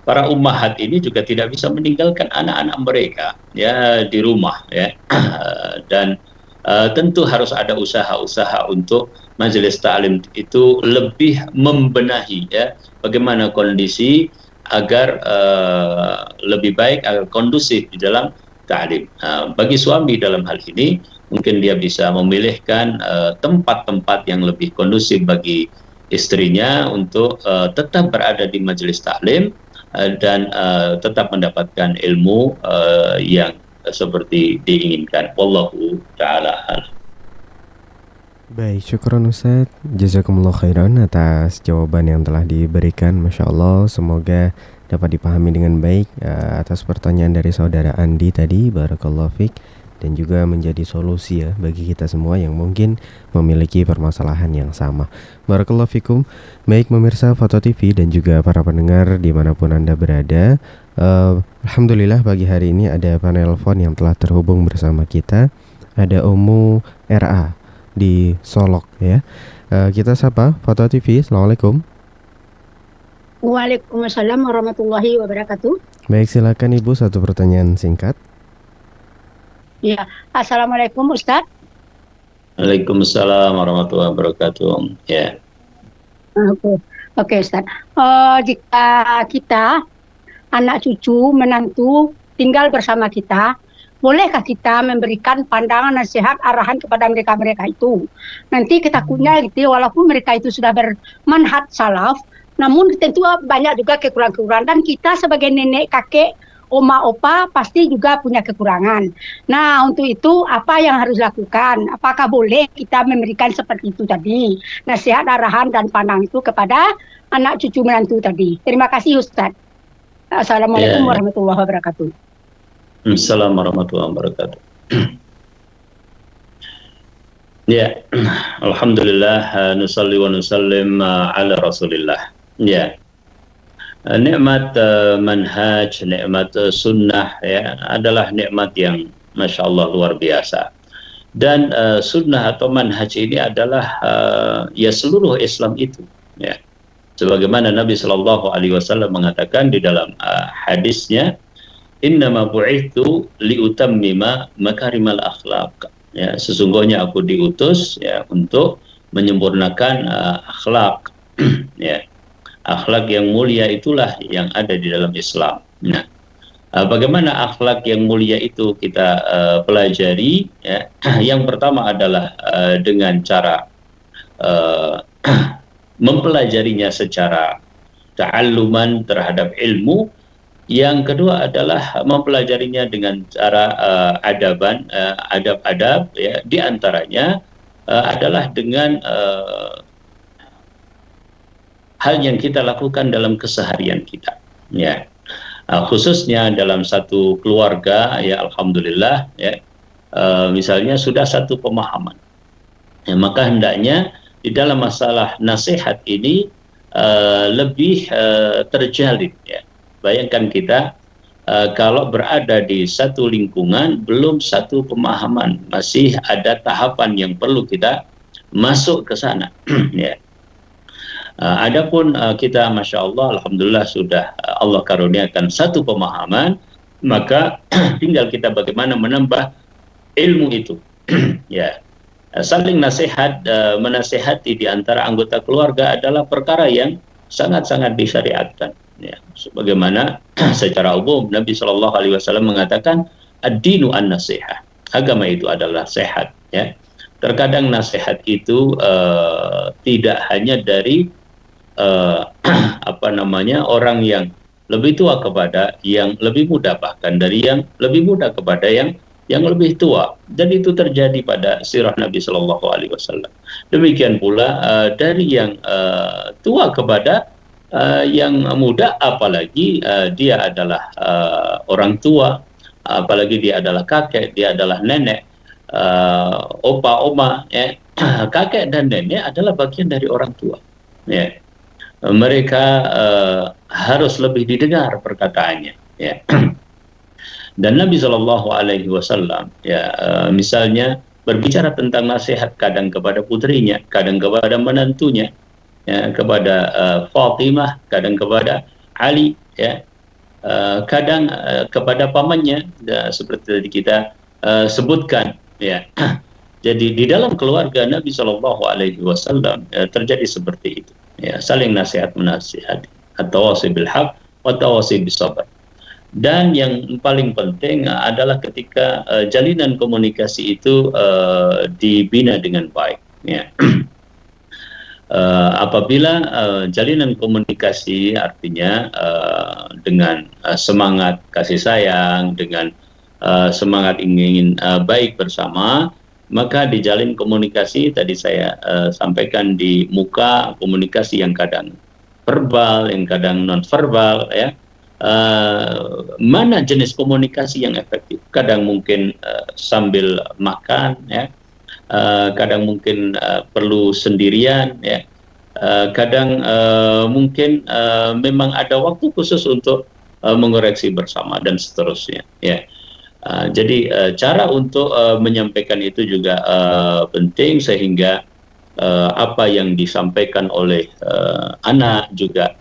para ummahat ini juga tidak bisa meninggalkan anak-anak mereka, ya, di rumah, ya. Dan tentu harus ada usaha-usaha untuk majelis taklim itu lebih membenahi, ya, bagaimana kondisi agar lebih baik, agar kondusif di dalam taklim. Bagi suami dalam hal ini mungkin dia bisa memilihkan tempat-tempat yang lebih kondusif bagi istrinya untuk tetap berada di majelis taklim dan tetap mendapatkan ilmu yang seperti diinginkan. Wallahu ta'ala a'lam. Baik, syukron Ustaz, jazakumullah khairan atas jawaban yang telah diberikan. Masya Allah, semoga dapat dipahami dengan baik atas pertanyaan dari saudara Andi tadi. Barakallahu fiik. Dan juga menjadi solusi, ya, bagi kita semua yang mungkin memiliki permasalahan yang sama. Barakallahu fikum. Baik pemirsa Foto TV dan juga para pendengar dimanapun Anda berada, alhamdulillah pagi hari ini ada panel phone yang telah terhubung bersama kita. Ada Ummu RA di Solok, ya. Kita sapa Foto TV. Assalamualaikum. Waalaikumsalam warahmatullahi wabarakatuh. Baik, silakan Ibu, satu pertanyaan singkat. Ya, assalamualaikum Ustaz. Waalaikumsalam warahmatullahi wabarakatuh. Ya. Oke Ustaz. Jika kita anak cucu menantu tinggal bersama kita, bolehkah kita memberikan pandangan nasihat arahan kepada mereka itu? Nanti kita takutnya gitu, walaupun mereka itu sudah bermanhaj salaf, namun tentu banyak juga kekurangan-kekurangan, dan kita sebagai nenek kakek oma opa pasti juga punya kekurangan. Nah, untuk itu apa yang harus dilakukan? Apakah boleh kita memberikan seperti itu tadi? Nasihat, arahan, dan pandangan itu kepada anak cucu menantu tadi. Terima kasih Ustaz. Assalamualaikum warahmatullahi wabarakatuh. Assalamualaikum warahmatullahi wabarakatuh. Ya, alhamdulillah, nusalli wa nusallim ala Rasulillah. Ya. Nikmat manhaj, nikmat sunnah ya adalah nikmat yang Masya Allah luar biasa. Dan sunnah atau manhaj ini adalah ya seluruh Islam itu ya. Sebagaimana Nabi Shallallahu Alaihi Wasallam mengatakan di dalam hadisnya, innama bu'ithu liutammima makarimal akhlaq. Ya, sesungguhnya aku diutus ya untuk menyempurnakan akhlak ya. Akhlak yang mulia itulah yang ada di dalam Islam. Nah, bagaimana akhlak yang mulia itu kita pelajari ya. Yang pertama adalah dengan cara mempelajarinya secara ta'alluman terhadap ilmu. Yang kedua adalah mempelajarinya dengan cara adab-adab ya, di antaranya adalah dengan hal yang kita lakukan dalam keseharian kita ya. Khususnya dalam satu keluarga ya, alhamdulillah ya, misalnya sudah satu pemahaman ya, maka hendaknya di dalam masalah nasihat ini lebih terjalin ya. Bayangkan kita kalau berada di satu lingkungan belum satu pemahaman, masih ada tahapan yang perlu kita masuk ke sana ya. Adapun kita Masya Allah, alhamdulillah sudah Allah karuniakan satu pemahaman, maka tinggal kita bagaimana menambah ilmu itu ya. Saling nasihat, menasihati di antara anggota keluarga adalah perkara yang sangat-sangat disyariatkan ya. Sebagaimana secara umum Nabi Shallallahu Alaihi Wasallam mengatakan ad-dinu an-nasihah, agama itu adalah sehat ya. Terkadang nasihat itu tidak hanya dari orang yang lebih tua kepada yang lebih muda, bahkan dari yang lebih muda kepada yang lebih tua, dan itu terjadi pada sirah Nabi Shallallahu Alaihi Wasallam. Demikian pula dari yang tua kepada yang muda, apalagi dia adalah orang tua, apalagi dia adalah kakek, dia adalah nenek, opa, oma ya. Kakek dan nenek adalah bagian dari orang tua ya. Mereka harus lebih didengar perkataannya ya. Dan Nabi Shallallahu Alaihi Wasallam ya, misalnya berbicara tentang nasihat kadang kepada putrinya, kadang kepada menantunya ya, kepada Fatimah, kadang kepada Ali ya, kadang kepada pamannya ya, seperti tadi kita sebutkan ya. Jadi di dalam keluarga Nabi Shallallahu Alaihi Wasallam terjadi seperti itu ya, saling nasihat menasihati, at-tawasi bil haq wa tawasi bis sabr. Dan yang paling penting adalah ketika jalinan komunikasi itu dibina dengan baik ya. Apabila jalinan komunikasi artinya dengan semangat kasih sayang, dengan semangat ingin baik bersama, maka dijalin komunikasi. Tadi saya sampaikan di muka, komunikasi yang kadang verbal, yang kadang non verbal ya. Mana jenis komunikasi yang efektif? Kadang mungkin sambil makan ya, kadang mungkin perlu sendirian ya, kadang mungkin memang ada waktu khusus untuk mengoreksi bersama dan seterusnya ya. Jadi cara untuk menyampaikan itu juga penting, sehingga apa yang disampaikan oleh anak juga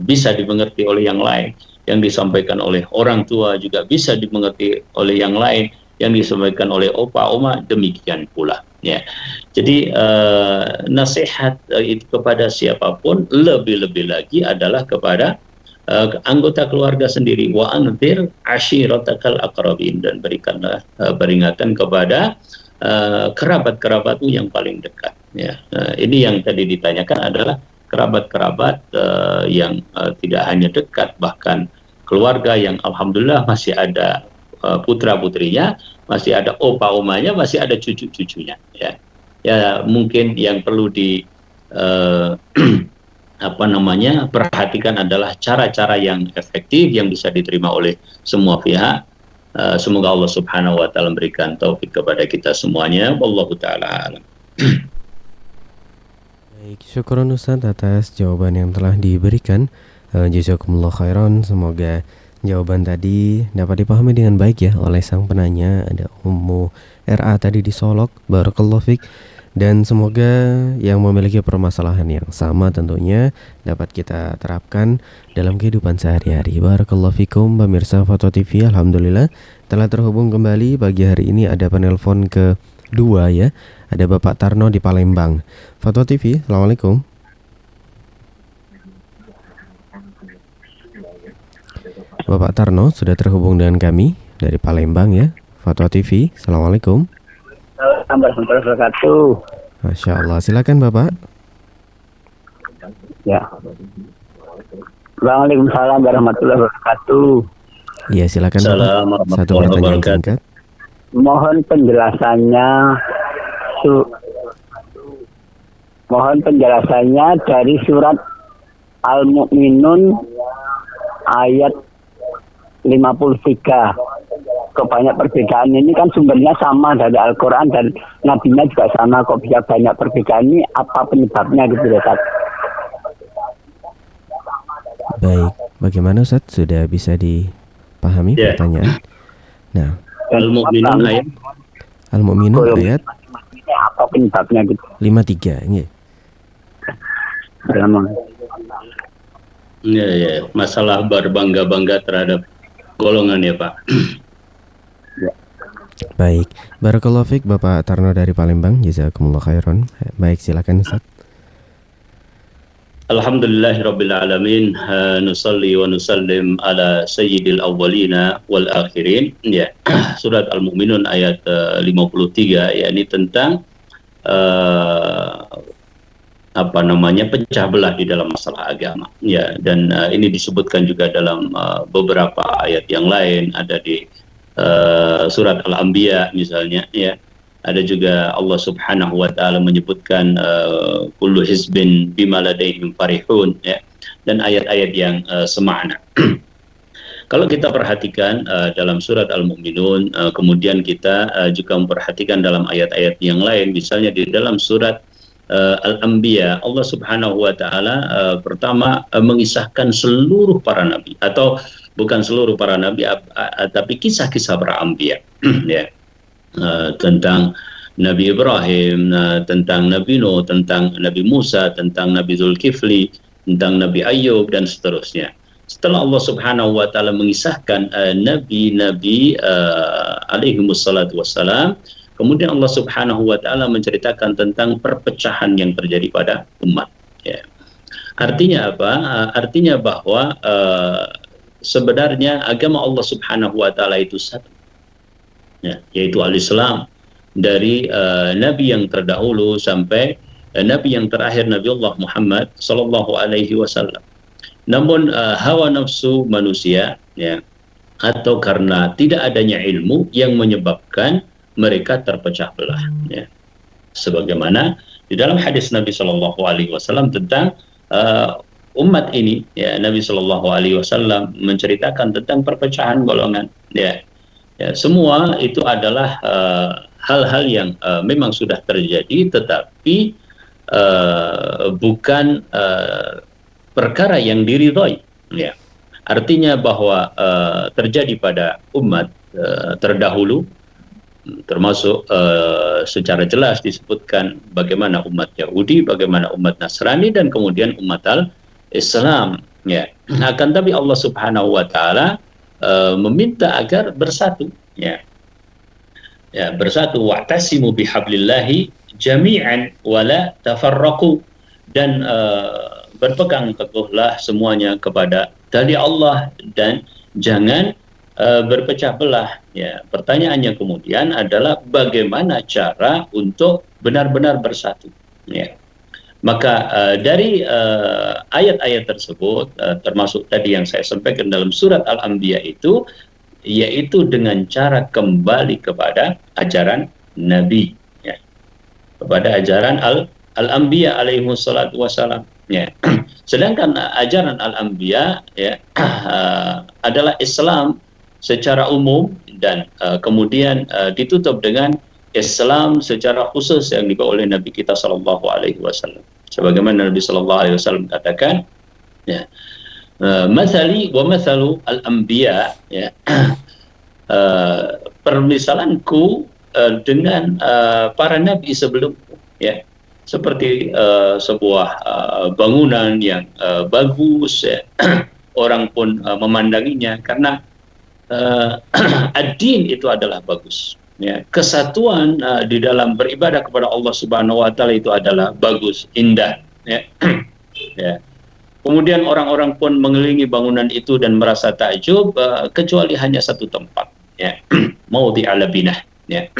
bisa dimengerti oleh yang lain, yang disampaikan oleh orang tua juga bisa dimengerti oleh yang lain, yang disampaikan oleh opa oma demikian pula ya. Jadi nasihat itu kepada siapapun, lebih-lebih lagi adalah kepada anggota keluarga sendiri. Wa anzir ashiratakal aqrabin, dan berikanlah peringatan kepada kerabat-kerabatmu yang paling dekat ya. Ini yang tadi ditanyakan adalah kerabat-kerabat yang tidak hanya dekat, bahkan keluarga yang alhamdulillah masih ada putra-putrinya, masih ada opa-omanya, masih ada cucu-cucunya, ya. Ya, mungkin yang perlu di perhatikan adalah cara-cara yang efektif yang bisa diterima oleh semua pihak. Semoga Allah Subhanahu wa taala memberikan taufik kepada kita semuanya. Wallahu taala alam. Baik, syukuran Ustaz atas jawaban yang telah diberikan. Jazakumullah khairan. Semoga jawaban tadi dapat dipahami dengan baik ya oleh sang penanya. Ada Ummu RA tadi di Solok. Barakallahu fik. Dan semoga yang memiliki permasalahan yang sama tentunya dapat kita terapkan dalam kehidupan sehari-hari. Barakallahu fikum pemirsa Fatwa TV. Alhamdulillah telah terhubung kembali pagi hari ini. Ada penelpon kedua ya. Ada Bapak Tarno di Palembang. Fatwa TV, Assalamualaikum. Bapak Tarno sudah terhubung dengan kami dari Palembang ya. Fatwa TV, Assalamualaikum. Assalamualaikum warahmatullahi wabarakatuh. Masya Allah, silakan Bapak. Ya. Waalaikumsalam warahmatullahi wabarakatuh. Iya, silakan Bapak. Assalamualaikum Satu warahmatullahi pertanyaan wabarakatuh. singkat. Mohon penjelasannya dari surat Al-Mu'minun ayat 53. Kok banyak perbedaan ini, kan sumbernya sama dari Al-Quran dan Nabi-nya juga sama, kok bisa banyak perbedaan ini, apa penyebabnya gitu Ustaz? Baik, bagaimana Ustaz? Sudah bisa dipahami Ya. pertanyaan? Nah, Al-Mu'minun ayat Al-Mu'minun ayat Apa penyebabnya gitu? 53. Nggih. ya, masalah berbangga-bangga terhadap golongan ya Pak. Baik, barakallahu fiik Bapak Tarno dari Palembang. Jazakumullah khairan. Baik, silakan Ustaz. Alhamdulillahirabbil alamin. Nusalli wa nusallim ala sayyidil awwalina wal akhirin. Ya. Surat Al-Mu'minun ayat 53 yakni tentang pecah belah di dalam masalah agama. Ya, dan ini disebutkan juga dalam beberapa ayat yang lain, ada di surat Al-Anbiya misalnya, ya. Ada juga Allah Subhanahu wa taala menyebutkan kullu hizbin bima ladaihim farihun, ya. Dan ayat-ayat yang semakna. Kalau kita perhatikan dalam surat Al-Mu'minun, kemudian kita juga memperhatikan dalam ayat-ayat yang lain, misalnya di dalam surat Al-Anbiya, Allah Subhanahu wa taala pertama mengisahkan seluruh para nabi, atau bukan seluruh para nabi, tapi kisah-kisah para anbiya. Ya. Tentang Nabi Ibrahim, tentang Nabi Nuh, tentang Nabi Musa, tentang Nabi Zulkifli, tentang Nabi Ayub, dan seterusnya. Setelah Allah Subhanahu wa taala mengisahkan nabi-nabi alaihimussalatu wassalam, kemudian Allah Subhanahu wa taala menceritakan tentang perpecahan yang terjadi pada umat, ya. Artinya apa? Artinya bahwa sebenarnya agama Allah Subhanahu wa taala itu satu, ya, yaitu al-Islam, dari nabi yang terdahulu sampai nabi yang terakhir, Nabi Allah Muhammad sallallahu alaihi wasallam. Namun hawa nafsu manusia, ya, atau karena tidak adanya ilmu yang menyebabkan mereka terpecah belah, ya. Sebagaimana di dalam hadis Nabi sallallahu alaihi wasallam tentang umat ini, ya, Nabi sallallahu alaihi wasallam menceritakan tentang perpecahan golongan, ya. Ya, semua itu adalah hal-hal yang memang sudah terjadi, tetapi bukan perkara yang diridhoi, ya. Artinya bahwa terjadi pada umat terdahulu, termasuk secara jelas disebutkan bagaimana umat Yahudi, bagaimana umat Nasrani, dan kemudian umat Al-Islam, ya. Akan tapi Allah Subhanahu wa taala meminta agar bersatu, ya. Ya, bersatu, wa'tasimu bihablillahi jami'an wala tafarraqu, dan berpegang teguhlah semuanya kepada tali Allah dan jangan berpecah belah, ya. Pertanyaannya kemudian adalah bagaimana cara untuk benar-benar bersatu, ya. Maka dari ayat-ayat tersebut, termasuk tadi yang saya sampaikan dalam surat Al-Anbiya itu, yaitu dengan cara kembali kepada ajaran Nabi, ya, kepada ajaran Al-Anbiya alaihi salatu wassalam. Ya. Sedangkan ajaran Al-Anbiya, ya, adalah Islam secara umum, dan kemudian ditutup dengan Islam secara khusus yang dibawa oleh Nabi kita Sallallahu Alaihi Wasallam. Sebagaimana Nabi Sallallahu Alaihi Wasallam katakan, ya, mathali wa mathalu al-anbiya, ya, permisalanku dengan para nabi sebelumku, ya, seperti sebuah bangunan yang bagus, ya, orang pun memandanginya karena ad-din itu adalah bagus. Ya, kesatuan di dalam beribadah kepada Allah Subhanahu wa taala itu adalah bagus, indah, ya. Ya. Kemudian orang-orang pun mengelilingi bangunan itu dan merasa takjub, kecuali hanya satu tempat, ya. Maudhi'al labinah, ya.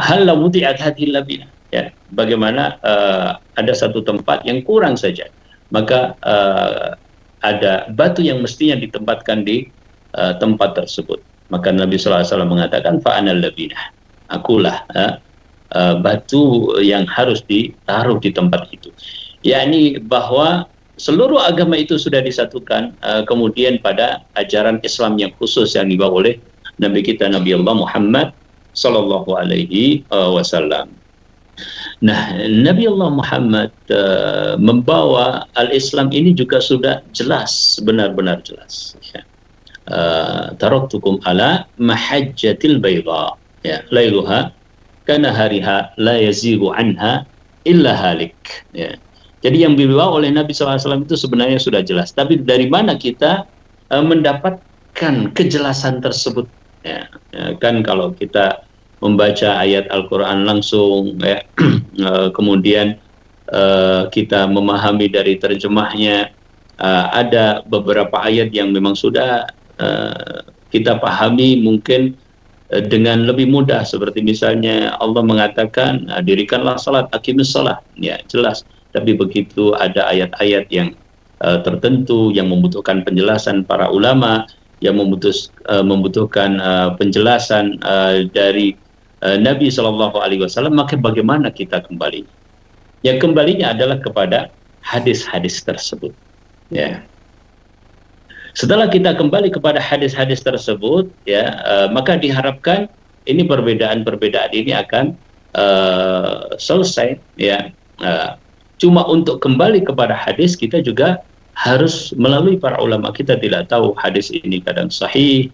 Hal la wudi'at hadhihi labinah, ya. Bagaimana ada satu tempat yang kurang saja, maka ada batu yang mestinya ditempatkan di tempat tersebut. Maka Nabi SAW mengatakan fa'anal labinah, akulah batu yang harus ditaruh di tempat itu. Yakni bahwa seluruh agama itu sudah disatukan kemudian pada ajaran Islam yang khusus yang dibawa oleh Nabi kita Nabi Allah Muhammad sallallahu alaihi wasallam. Nah, Nabi Allah Muhammad membawa al-Islam ini juga sudah jelas, benar-benar jelas, ya. Taraktukum ala mahajjatil bayda, ya, lailuha kana hariha la yazigu anha illa halik, ya. Jadi yang dibawa oleh Nabi SAW itu sebenarnya sudah jelas, tapi dari mana kita mendapatkan kejelasan tersebut, ya. Ya, kan kalau kita membaca ayat Al-Quran langsung, ya, kemudian kita memahami dari terjemahnya, ada beberapa ayat yang memang sudah kita pahami mungkin dengan lebih mudah, seperti misalnya Allah mengatakan dirikanlah salat, aqimus salat, ya, jelas. Tapi begitu ada ayat-ayat yang tertentu yang membutuhkan penjelasan para ulama, yang membutuhkan penjelasan dari Nabi Shallallahu Alaihi Wasallam, maka bagaimana kita kembali? Yang kembalinya adalah kepada hadis-hadis tersebut, ya. Setelah kita kembali kepada hadis-hadis tersebut, ya, maka diharapkan ini perbedaan-perbedaan ini akan selesai, ya. Cuma untuk kembali kepada hadis kita juga harus melalui para ulama. Kita tidak tahu hadis ini kadang sahih,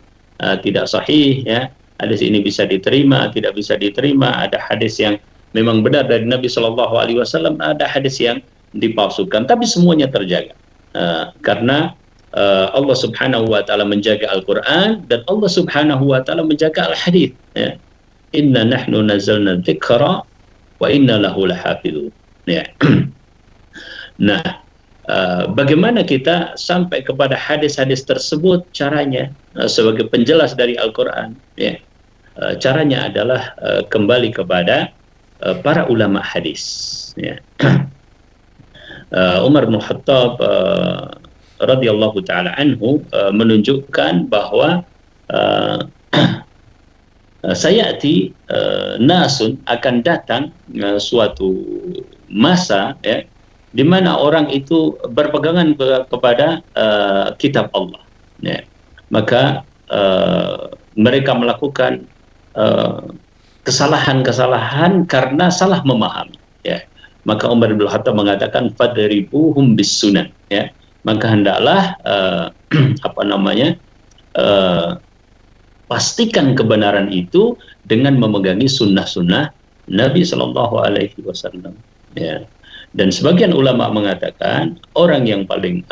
tidak sahih, ya. Hadis ini bisa diterima, tidak bisa diterima. Ada hadis yang memang benar dari Nabi Shallallahu Alaihi Wasallam, ada hadis yang dipalsukan. Tapi semuanya terjaga karena Allah Subhanahu wa taala menjaga Al-Qur'an dan Allah Subhanahu wa taala menjaga Al-Hadits, ya. Inna nahnu nazzalna dzikra wa inna lahu lahafizun, ya. Nah, bagaimana kita sampai kepada hadis-hadis tersebut? Caranya sebagai penjelas dari Al-Qur'an, ya. Caranya adalah kembali kepada para ulama hadis, ya. Umar bin Khattab radhiyallahu taala anhu menunjukkan bahwa sayati nasun, akan datang suatu masa, ya, di mana orang itu berpegangan kepada kitab Allah, ya. Maka mereka melakukan kesalahan-kesalahan karena salah memahami, ya. Maka Umar bin Khattab mengatakan fadribuhum bis sunan, ya. Maka hendaklah pastikan kebenaran itu dengan memegangi sunnah-sunnah Nabi Shallallahu Alaihi Wasallam, ya. Dan sebagian ulama mengatakan orang yang paling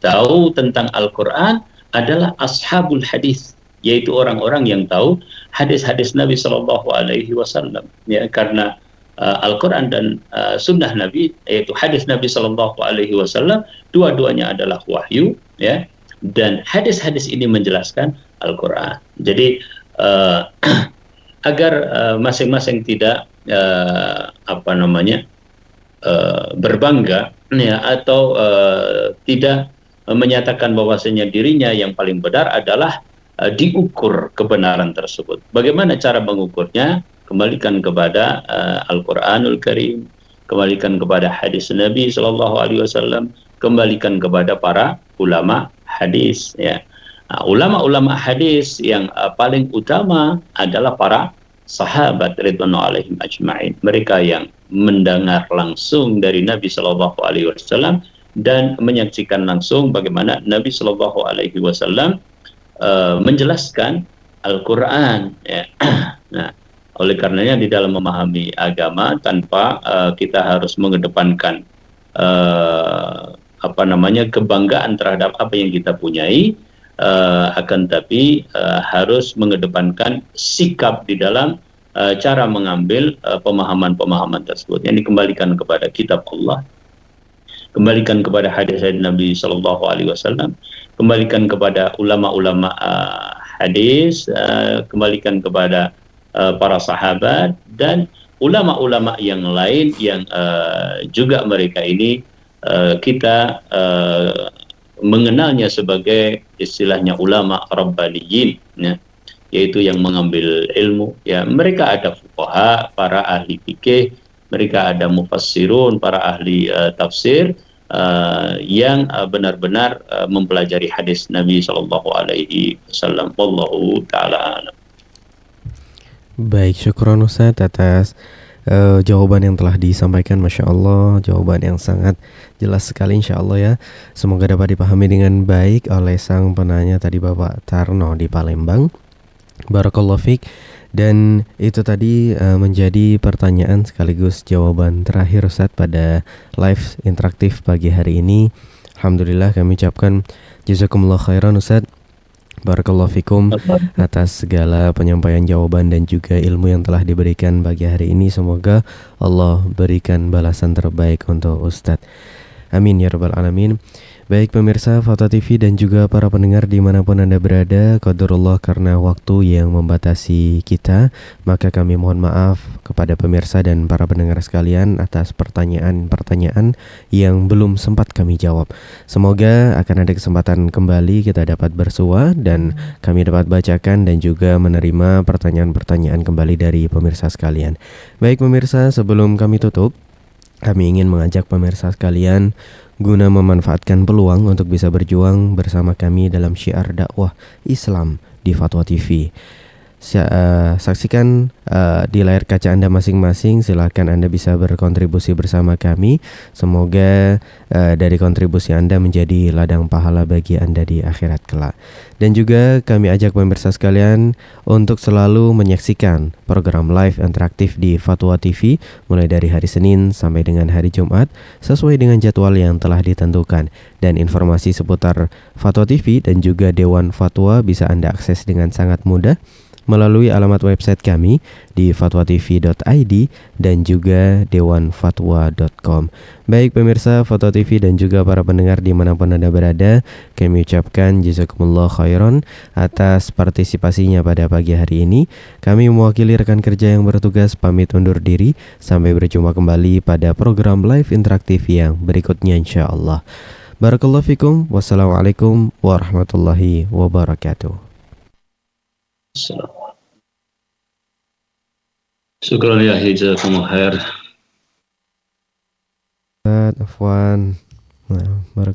tahu tentang Al-Quran adalah ashabul hadis, yaitu orang-orang yang tahu hadis-hadis Nabi Shallallahu Alaihi Wasallam, ya. Karena Al-Quran dan sunnah Nabi, yaitu hadis Nabi Shallallahu Alaihi Wasallam, dua-duanya adalah wahyu, ya. Dan hadis-hadis ini menjelaskan Al-Quran. Jadi agar masing-masing tidak berbangga ya, atau tidak menyatakan bahwasanya dirinya yang paling benar adalah diukur kebenaran tersebut. Bagaimana cara mengukurnya? Kembalikan kepada Al-Qur'anul Karim, kembalikan kepada hadis Nabi Shallallahu Alaihi Wasallam, kembalikan kepada para ulama hadis. Ya, nah, ulama-ulama hadis yang paling utama adalah para sahabat ridwanullah alaihim ajma'in. Mereka yang mendengar langsung dari Nabi Shallallahu Alaihi Wasallam dan menyaksikan langsung bagaimana Nabi Shallallahu Alaihi Wasallam menjelaskan Al-Quran. Ya. Nah, oleh karenanya di dalam memahami agama tanpa kita harus mengedepankan kebanggaan terhadap apa yang kita punyai, akan tapi harus mengedepankan sikap di dalam cara mengambil pemahaman-pemahaman tersebut yang dikembalikan kepada kitab Allah, kembalikan kepada hadis-hadis Nabi Shallallahu Alaihi Wasallam, kembalikan kepada ulama-ulama hadis, kembalikan kepada para sahabat dan ulama-ulama yang lain yang juga mereka ini kita mengenalnya sebagai istilahnya ulama rabbaniyin, ya, yaitu yang mengambil ilmu. Ya, mereka ada fuqaha, para ahli fikih, mereka ada mufassirun, para ahli tafsir yang benar-benar mempelajari hadis Nabi Shallallahu Alaihi Wasallam. Wallahu taala alam. Baik, syukron Ustaz atas jawaban yang telah disampaikan. Masya Allah, jawaban yang sangat jelas sekali insya Allah ya. Semoga dapat dipahami dengan baik oleh sang penanya tadi, Bapak Tarno di Palembang. Barakallahu fiik. Dan itu tadi menjadi pertanyaan sekaligus jawaban terakhir Ustaz pada live interaktif pagi hari ini. Alhamdulillah kami ucapkan jazakumullah khairan Ustaz. Barakallahu fikum atas segala penyampaian jawaban dan juga ilmu yang telah diberikan pagi hari ini. Semoga Allah berikan balasan terbaik untuk Ustadz. Amin ya rabbal alamin. Baik pemirsa Fatwa TV dan juga para pendengar dimanapun Anda berada, qadarullah karena waktu yang membatasi kita, maka kami mohon maaf kepada pemirsa dan para pendengar sekalian atas pertanyaan-pertanyaan yang belum sempat kami jawab. Semoga akan ada kesempatan kembali kita dapat bersua dan kami dapat bacakan dan juga menerima pertanyaan-pertanyaan kembali dari pemirsa sekalian. Baik pemirsa, sebelum kami tutup, kami ingin mengajak pemirsa sekalian guna memanfaatkan peluang untuk bisa berjuang bersama kami dalam syiar dakwah Islam di Fatwa TV. Saksikan di layar kaca Anda masing-masing. Silakan Anda bisa berkontribusi bersama kami. Semoga dari kontribusi Anda menjadi ladang pahala bagi Anda di akhirat kelak. Dan juga kami ajak pemirsa sekalian untuk selalu menyaksikan program live interaktif di Fatwa TV mulai dari hari Senin sampai dengan hari Jumat sesuai dengan jadwal yang telah ditentukan. Dan informasi seputar Fatwa TV dan juga Dewan Fatwa bisa Anda akses dengan sangat mudah melalui alamat website kami di fatwatv.id dan juga dewanfatwa.com. Baik pemirsa Fatwa TV dan juga para pendengar dimanapun Anda berada, kami ucapkan jazakumullah khairan atas partisipasinya pada pagi hari ini. Kami mewakili rekan kerja yang bertugas pamit undur diri. Sampai berjumpa kembali pada program live interaktif yang berikutnya insyaallah. Barakallahu fikum. Wassalamualaikum warahmatullahi wabarakatuh. Syukran ya jazakumullah khair. Afwan. Nah, barakallahu